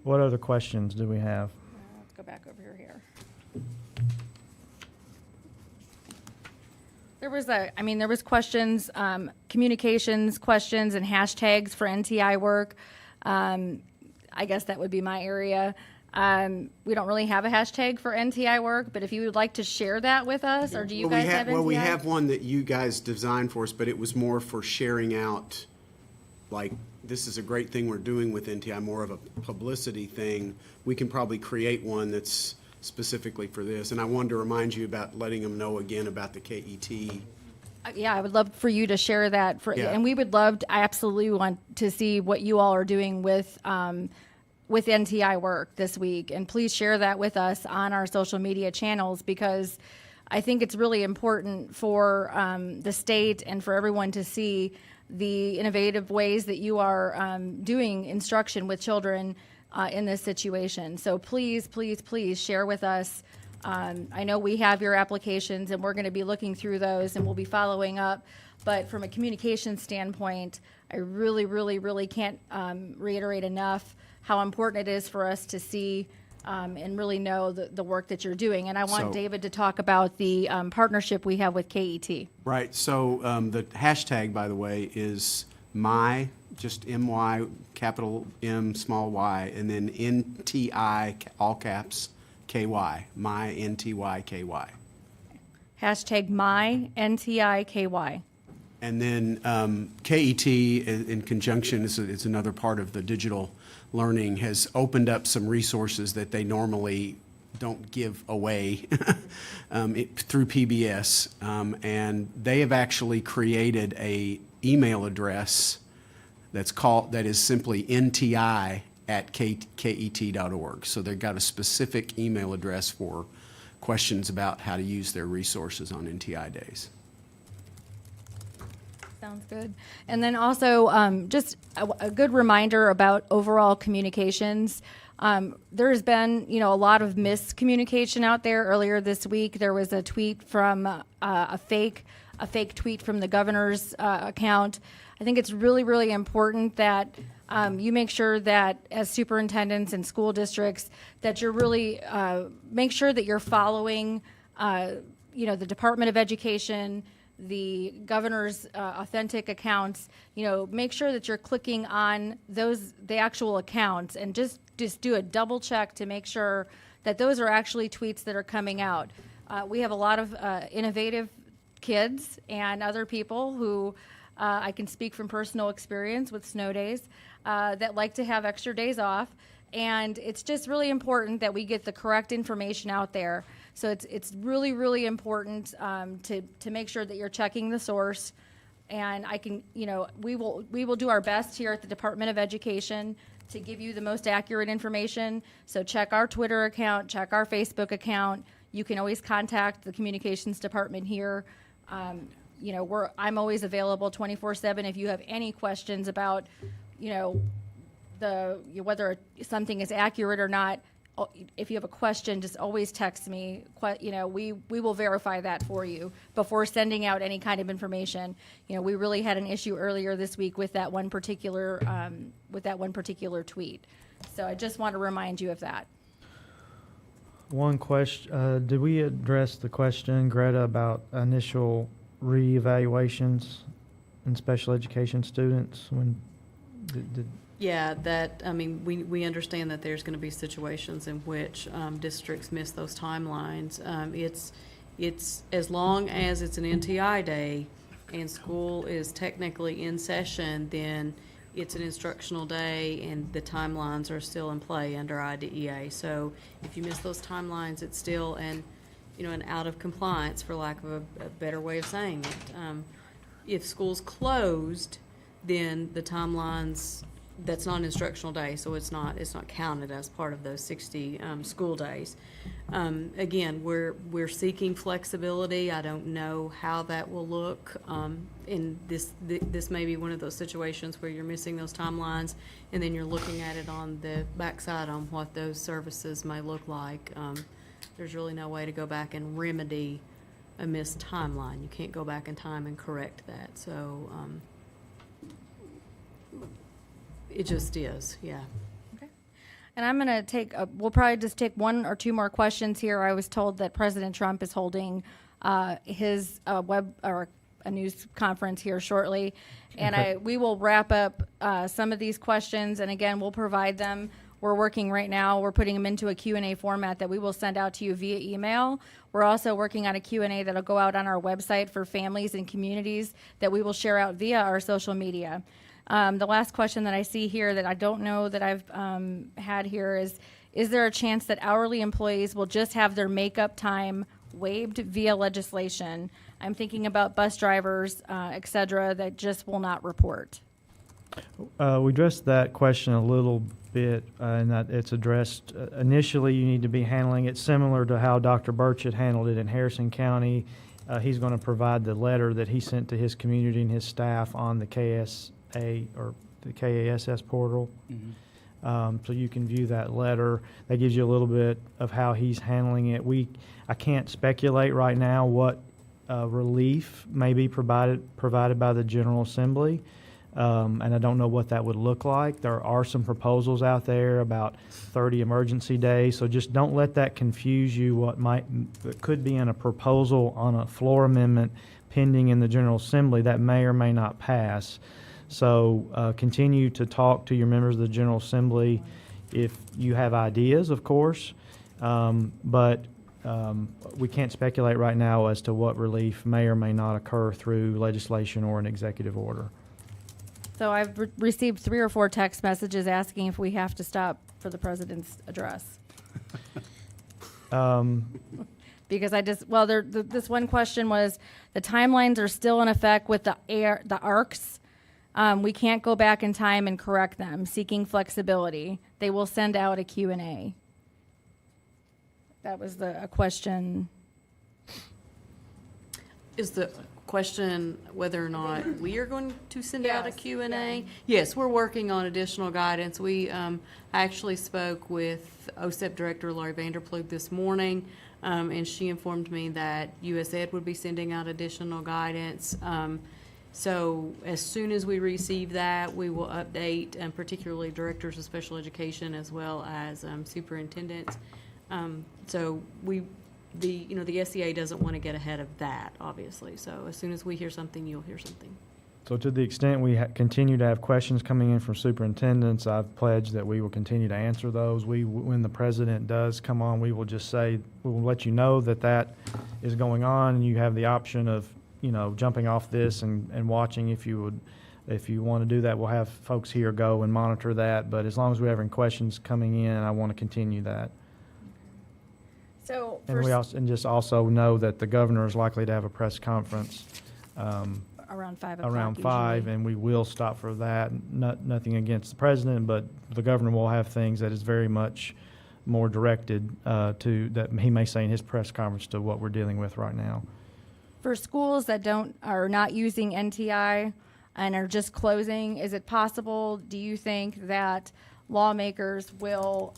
What other questions do we have? Let's go back over here. There was questions, communications questions and hashtags for NTI work. I guess that would be my area. We don't really have a hashtag for NTI work, but if you would like to share that with us, or do you guys have NTI? Well, we have one that you guys designed for us, but it was more for sharing out, like, this is a great thing we're doing with NTI, more of a publicity thing. We can probably create one that's specifically for this. And I wanted to remind you about letting them know again about the KET. Yeah, I would love for you to share that. Yeah. And we would love, I absolutely want to see what you all are doing with NTI work this week. And please share that with us on our social media channels, because I think it's really important for the state and for everyone to see the innovative ways that you are doing instruction with children in this situation. So please, please, please share with us. I know we have your applications and we're going to be looking through those and we'll be following up. But from a communication standpoint, I really, really, really can't reiterate enough how important it is for us to see and really know the work that you're doing. And I want David to talk about the partnership we have with KET. Right. So the hashtag, by the way, is just M-Y, capital M, small y, and then NTI, all caps, KY, my NTY, KY. Hashtag my NTIKY. And then KET, in conjunction, it's another part of the digital learning, has opened up some resources that they normally don't give away through PBS. And they have actually created a email address that is simply nti@ket.org. So they've got a specific email address for questions about how to use their resources on NTI days. Sounds good. And then also, just a good reminder about overall communications. There's been, a lot of miscommunication out there. Earlier this week, there was a tweet from a fake tweet from the governor's account. I think it's really, really important that you make sure that as superintendents and school districts, that you're really make sure that you're following, the Department of Education, the governor's authentic accounts. Make sure that you're clicking on the actual accounts, and just do a double check to make sure that those are actually tweets that are coming out. We have a lot of innovative kids and other people who I can speak from personal experience with snow days that like to have extra days off. And it's just really important that we get the correct information out there. So it's really, really important to make sure that you're checking the source. And we will do our best here at the Department of Education to give you the most accurate information. So check our Twitter account, check our Facebook account. You can always contact the communications department here. I'm always available 24/7 if you have any questions about, whether something is accurate or not. If you have a question, just always text me. We will verify that for you before sending out any kind of information. We really had an issue earlier this week with that one particular tweet. So I just want to remind you of that. One question, did we address the question, Greta, about initial reevaluations in special education students? Yeah, we understand that there's going to be situations in which districts miss those timelines. it's, as long as it's an NTI day and school is technically in session, then it's an instructional day and the timelines are still in play under IDEA. So if you miss those timelines, it's still an out of compliance, for lack of a better way of saying it. If school's closed, then the timelines, that's not an instructional day, so it's not counted as part of those 60 school days. Again, we're seeking flexibility. I don't know how that will look. In this may be one of those situations where you're missing those timelines, and then you're looking at it on the backside on what those services may look like. There's really no way to go back and remedy a missed timeline. You can't go back in time and correct that. So it just is, yeah. And I'm going to take, we'll probably just take one or two more questions here. I was told that President Trump is holding his web or a news conference here shortly. And we will wrap up some of these questions. And again, we'll provide them. We're working right now. We're putting them into a Q&A format that we will send out to you via email. We're also working on a Q&A that'll go out on our website for families and communities that we will share out via our social media. The last question that I see here that I don't know that I've had here is there a chance that hourly employees will just have their makeup time waived via legislation? I'm thinking about bus drivers, et cetera, that just will not report. We addressed that question a little bit, and that it's addressed. Initially, you need to be handling it similar to how Dr. Birch had handled it in Harrison County. He's going to provide the letter that he sent to his community and his staff on the KSA or the KASS portal. So you can view that letter. That gives you a little bit of how he's handling it. I can't speculate right now what relief may be provided by the General Assembly. And I don't know what that would look like. There are some proposals out there about 30 emergency days, so just don't let that confuse you. What could be in a proposal on a floor amendment pending in the General Assembly that may or may not pass. So continue to talk to your members of the General Assembly if you have ideas, of course, but we can't speculate right now as to what relief may or may not occur through legislation or an executive order. So I've received 3 or 4 text messages asking if we have to stop for the president's address. Because this one question was, the timelines are still in effect with the ARCs. We can't go back in time and correct them, seeking flexibility. They will send out a Q&A. That was a question. Is the question whether or not we are going to send out a Q&A? Yeah. Yes, we're working on additional guidance. We actually spoke with OSEP Director Laurie Vanderplug this morning, and she informed me that USAID would be sending out additional guidance. So as soon as we receive that, we will update, particularly directors of special education as well as superintendents. So the SEA doesn't want to get ahead of that, obviously. So as soon as we hear something, you'll hear something. So to the extent we continue to have questions coming in from superintendents, I've pledged that we will continue to answer those. When the president does come on, we will just say, we will let you know that is going on, and you have the option of, jumping off this and watching if you want to do that. We'll have folks here go and monitor that. But as long as we're having questions coming in, I want to continue that. So And just also know that the governor is likely to have a press conference around 5 o'clock. around 5, and we will stop for that. Nothing against the president, but the governor will have things that is very much more directed to that he may say in his press conference to what we're dealing with right now. For schools that are not using NTI and are just closing, is it possible, do you think, that lawmakers will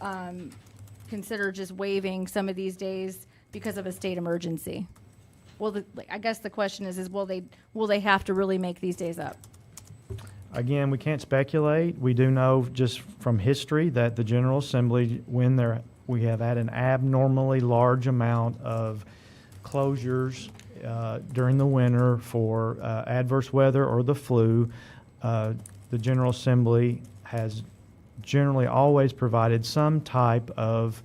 consider just waiving some of these days because of a state emergency? I guess the question is will they have to really make these days up? Again, we can't speculate. We do know just from history that the General Assembly, when we have had an abnormally large amount of closures during the winter for adverse weather or the flu, the General Assembly has generally always provided some type of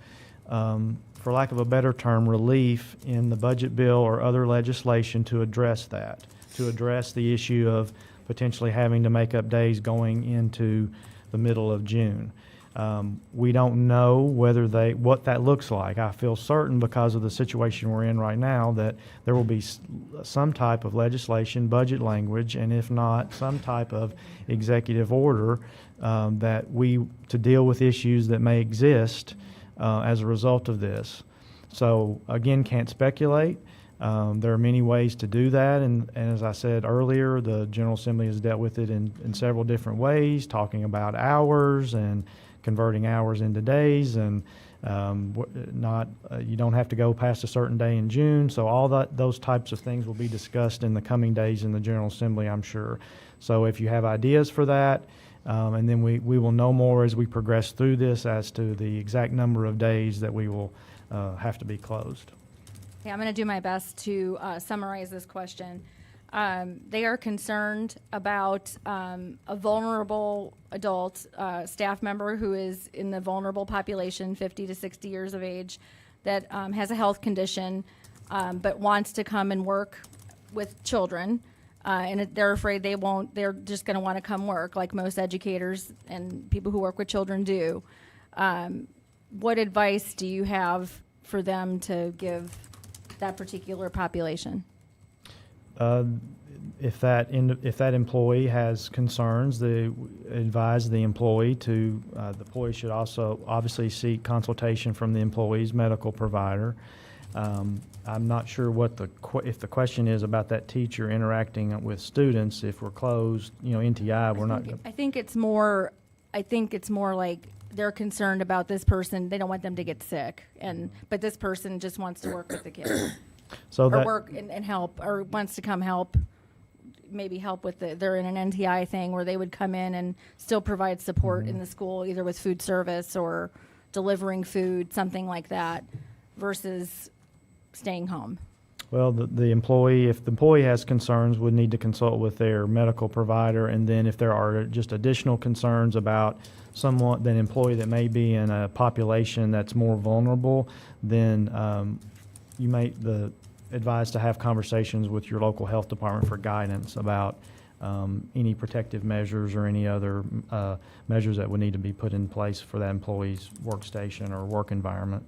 for lack of a better term, relief in the budget bill or other legislation to address that, to address the issue of potentially having to make up days going into the middle of June. We don't know what that looks like. I feel certain, because of the situation we're in right now, that there will be some type of legislation, budget language, and if not, some type of executive order to deal with issues that may exist as a result of this. So again, can't speculate. There are many ways to do that, and as I said earlier, the General Assembly has dealt with it in several different ways, talking about hours and converting hours into days, and you don't have to go past a certain day in June. So all those types of things will be discussed in the coming days in the General Assembly, I'm sure. So if you have ideas for that, and then we will know more as we progress through this as to the exact number of days that we will have to be closed. Yeah, I'm going to do my best to summarize this question. They are concerned about a vulnerable adult staff member who is in the vulnerable population, 50 to 60 years of age, that has a health condition, but wants to come and work with children. And they're afraid they're just going to want to come work, like most educators and people who work with children do. What advice do you have for them to give that particular population? If that employee has concerns, they advise the employee the employee should also obviously seek consultation from the employee's medical provider. I'm not sure if the question is about that teacher interacting with students. If we're closed, NTI, we're not. I think it's more like they're concerned about this person. They don't want them to get sick, but this person just wants to work with the kids. So or work and help, or wants to come help, maybe help with they're in an NTI thing where they would come in and still provide support in the school, either with food service or delivering food, something like that, versus staying home. Well, the employee, if the employee has concerns, would need to consult with their medical provider, and then if there are just additional concerns about an employee that may be in a population that's more vulnerable, then you may advise to have conversations with your local health department for guidance about any protective measures or any other measures that would need to be put in place for that employee's workstation or work environment.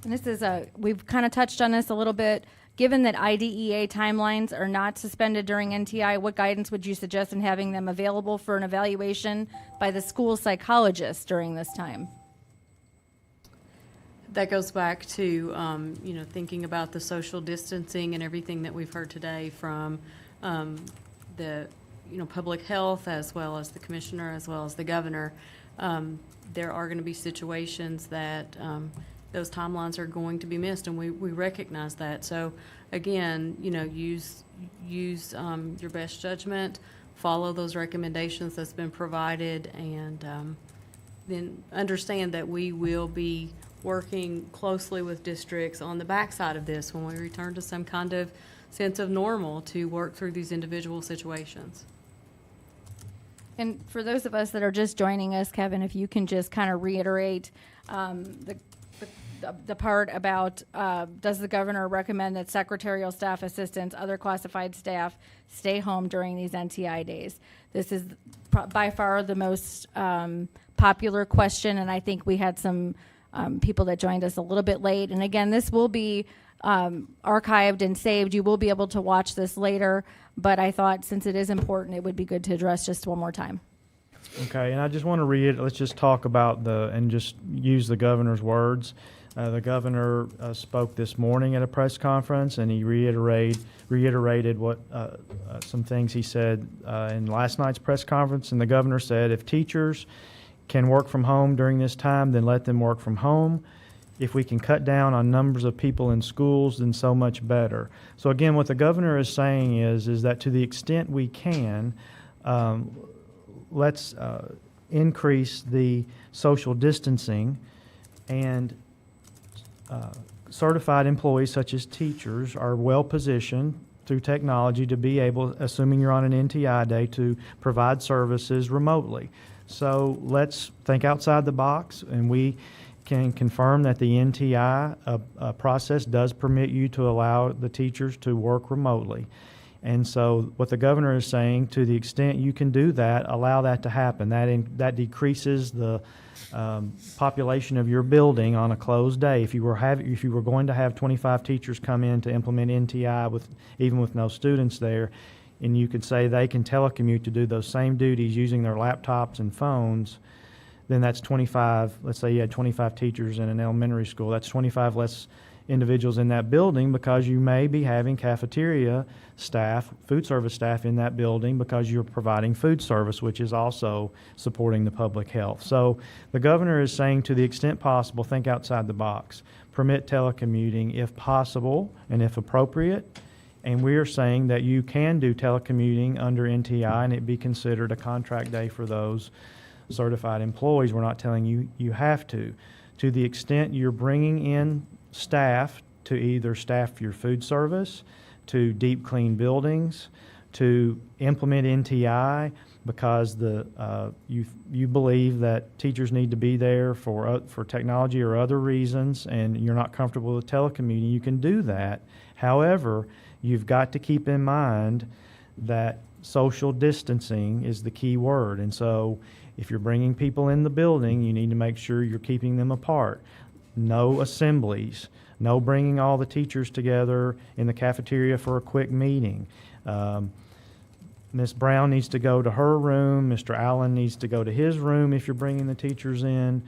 And this is we've kind of touched on this a little bit. Given that IDEA timelines are not suspended during NTI, what guidance would you suggest in having them available for an evaluation by the school psychologist during this time? That goes back to, thinking about the social distancing and everything that we've heard today from the, public health, as well as the commissioner, as well as the governor. There are going to be situations that those timelines are going to be missed, and we recognize that. So, again, use your best judgment, follow those recommendations that's been provided, and then understand that we will be working closely with districts on the backside of this when we return to some kind of sense of normal to work through these individual situations. And for those of us that are just joining us, Kevin, if you can just kind of reiterate the part about does the governor recommend that secretarial staff, assistants, other classified staff stay home during these NTI days? This is by far the most popular question, and I think we had some people that joined us a little bit late. And again, this will be archived and saved. You will be able to watch this later, but I thought since it is important, it would be good to address just one more time. Okay, and I just want to let's just talk about and just use the governor's words. The governor spoke this morning at a press conference, and he reiterated what some things he said in last night's press conference. And the governor said, if teachers can work from home during this time, then let them work from home. If we can cut down on numbers of people in schools, then so much better. So again, what the governor is saying is that to the extent we can, let's increase the social distancing, and certified employees such as teachers are well positioned through technology to be able, assuming you're on an NTI day, to provide services remotely. So let's think outside the box, and can confirm that the NTI process does permit you to allow the teachers to work remotely. And so what the governor is saying, to the extent you can do that, allow that to happen. That decreases the population of your building on a closed day. If you were going to have 25 teachers come in to implement NTI even with no students there, and you could say they can telecommute to do those same duties using their laptops and phones, then that's 25. Let's say you had 25 teachers in an elementary school. That's 25 less individuals in that building, because you may be having cafeteria staff, food service staff in that building, because you're providing food service, which is also supporting the public health. So the governor is saying, to the extent possible, think outside the box. Permit telecommuting if possible and if appropriate. And we are saying that you can do telecommuting under NTI and it be considered a contract day for those certified employees. We're not telling you you have to. To the extent you're bringing in staff to either staff your food service, to deep clean buildings, to implement NTI because you believe that teachers need to be there for technology or other reasons, and you're not comfortable with telecommuting, you can do that. However, you've got to keep in mind that social distancing is the key word. And so if you're bringing people in the building, you need to make sure you're keeping them apart. No assemblies, no bringing all the teachers together in the cafeteria for a quick meeting. Ms. Brown needs to go to her room. Mr. Allen needs to go to his room if you're bringing the teachers in.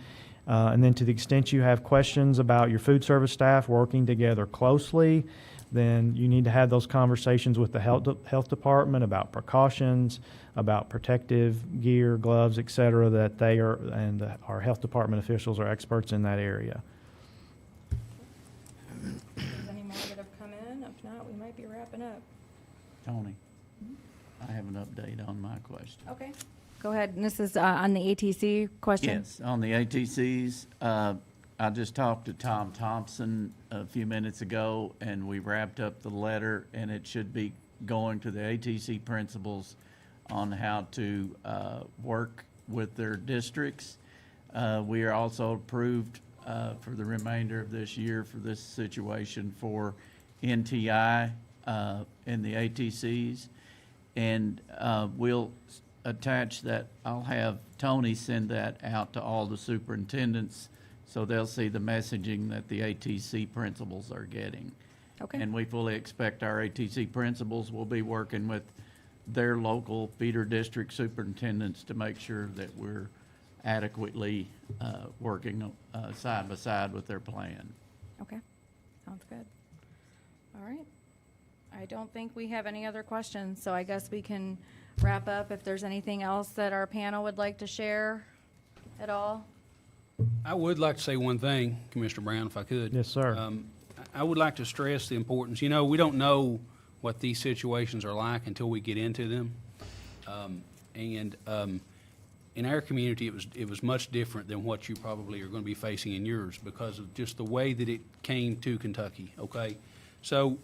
And then to the extent you have questions about your food service staff working together closely, then you need to have those conversations with the health department about precautions, about protective gear, gloves, et cetera, that they are, and our health department officials are experts in that area. Any more that have come in? If not, we might be wrapping up. Tony, I have an update on my question. Okay. Go ahead. And this is on the ATC question? Yes, on the ATCs, I just talked to Tom Thompson a few minutes ago, and we wrapped up the letter, and it should be going to the ATC principals on how to work with their districts. We are also approved for the remainder of this year for this situation for NTI in the ATCs. And we'll attach that. I'll have Tony send that out to all the superintendents so they'll see the messaging that the ATC principals are getting. Okay. And we fully expect our ATC principals will be working with their local feeder district superintendents to make sure that we're adequately working side by side with their plan. Okay. Sounds good. All right. I don't think we have any other questions, so I guess we can wrap up. If there's anything else that our panel would like to share at all? I would like to say one thing, Commissioner Brown, if I could. Yes, sir. I would like to stress the importance. You know, we don't know what these situations are like until we get into them. In our community, it was much different than what you probably are going to be facing in yours because of just the way that it came to Kentucky, okay? So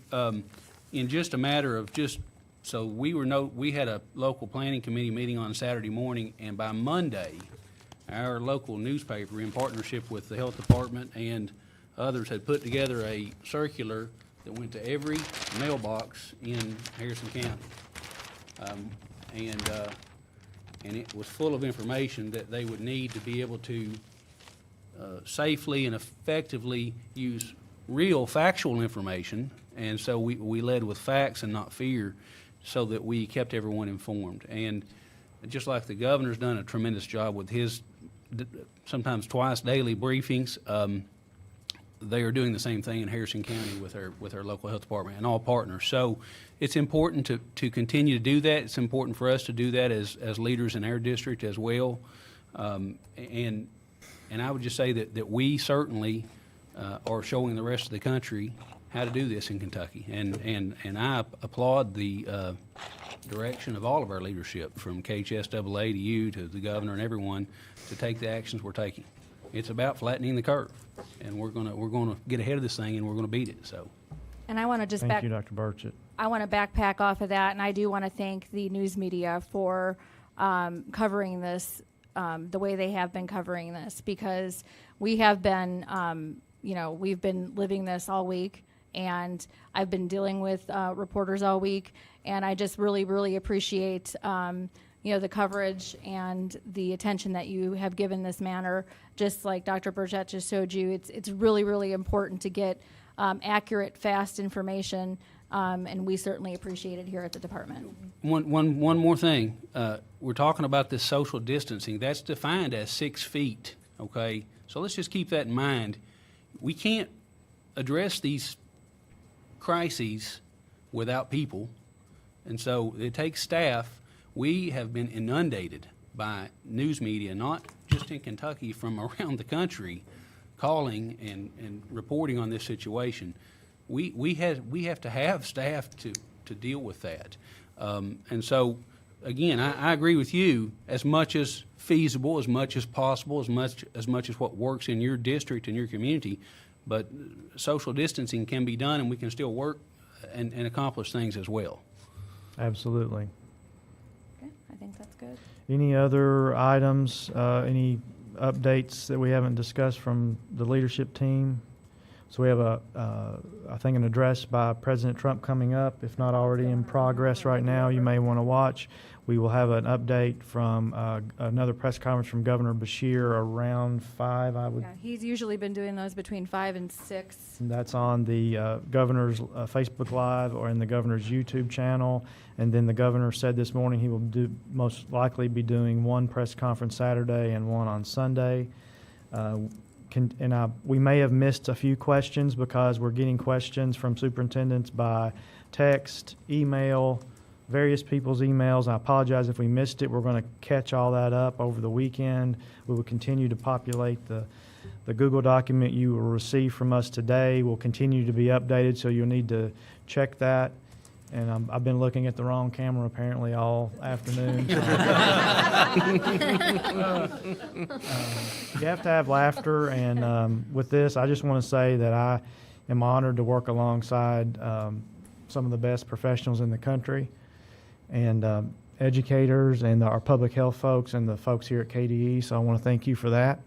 in just a matter of so we had a local planning committee meeting on Saturday morning, and by Monday, our local newspaper, in partnership with the health department and others, had put together a circular that went to every mailbox in Harrison County. And it was full of information that they would need to be able to safely and effectively use real factual information. And so we led with facts and not fear so that we kept everyone informed. And just like the governor's done a tremendous job with his sometimes twice daily briefings, they are doing the same thing in Harrison County with our local health department and all partners. So it's important to continue to do that. It's important for us to do that as leaders in our district as well. And I would just say that we certainly are showing the rest of the country how to do this in Kentucky. And I applaud the direction of all of our leadership, from KHSAA to you to the governor and everyone, to take the actions we're taking. It's about flattening the curve, and we're gonna get ahead of this thing, and we're gonna beat it. So. And I want to just Thank you, Dr. Burchett. I want to backpack off of that, and I do want to thank the news media for covering this the way they have been covering this, because we have been, we've been living this all week, and I've been dealing with reporters all week, and I just really, really appreciate, the coverage and the attention that you have given this matter. Just like Dr. Burchett just showed you, it's really, really important to get accurate, fast information, and we certainly appreciate it here at the department. One more thing. We're talking about this social distancing. That's defined as 6 feet, okay? So let's just keep that in mind. We can't address these crises without people, and so it takes staff. We have been inundated by news media, not just in Kentucky, from around the country, calling and reporting on this situation. We have to have staff to deal with that. And so, again, I agree with you, as much as feasible, as much as possible, as much as what works in your district and your community, but social distancing can be done, and we can still work and accomplish things as well. Absolutely. Okay, I think that's good. Any other items, any updates that we haven't discussed from the leadership team? So we have I think an address by President Trump coming up, if not already in progress right now, you may want to watch. We will have an update from another press conference from Governor Beshear around 5, I would. Yeah, he's usually been doing those between 5 and 6. That's on the governor's Facebook Live or in the governor's YouTube channel. And then the governor said this morning he will most likely be doing one press conference Saturday and one on Sunday. We may have missed a few questions because we're getting questions from superintendents by text, email, various people's emails. I apologize if we missed it. We're going to catch all that up over the weekend. We will continue to populate the Google document you will receive from us today. Will continue to be updated, so you'll need to check that. And I've been looking at the wrong camera apparently all afternoon. So. You have to have laughter, and with this, I just want to say that I am honored to work alongside some of the best professionals in the country, and educators and our public health folks and the folks here at KDE. So I want to thank you for that.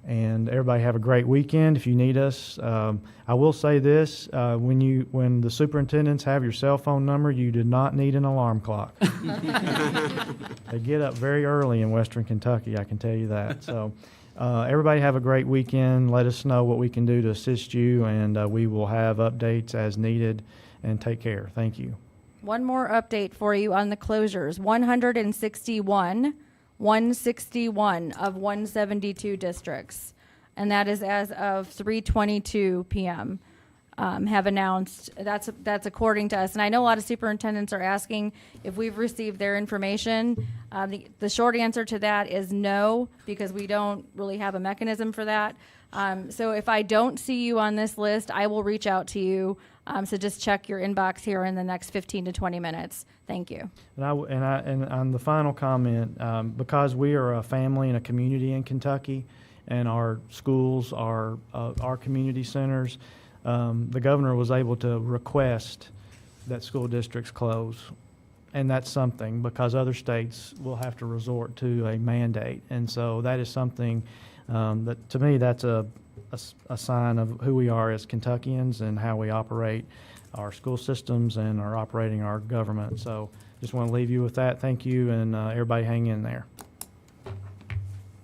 And everybody have a great weekend. If you need us, I will say this: when the superintendents have your cell phone number, you do not need an alarm clock. They get up very early in Western Kentucky, I can tell you that. So everybody have a great weekend. Let us know what we can do to assist you, and we will have updates as needed. And take care. Thank you. One more update for you on the closures. 161 of 172 districts, and that is as of 3:22 p.m. Have announced. That's according to us. And I know a lot of superintendents are asking if we've received their information. The short answer to that is no, because we don't really have a mechanism for that. So if I don't see you on this list, I will reach out to you. So just check your inbox here in the next 15 to 20 minutes. Thank you. And on the final comment, because we are a family and a community in Kentucky, and our schools are our community centers, the governor was able to request that school districts close. And that's something, because other states will have to resort to a mandate. And so that is something that, to me, that's a sign of who we are as Kentuckians and how we operate our school systems and are operating our government. So just want to leave you with that. Thank you, and everybody hang in there.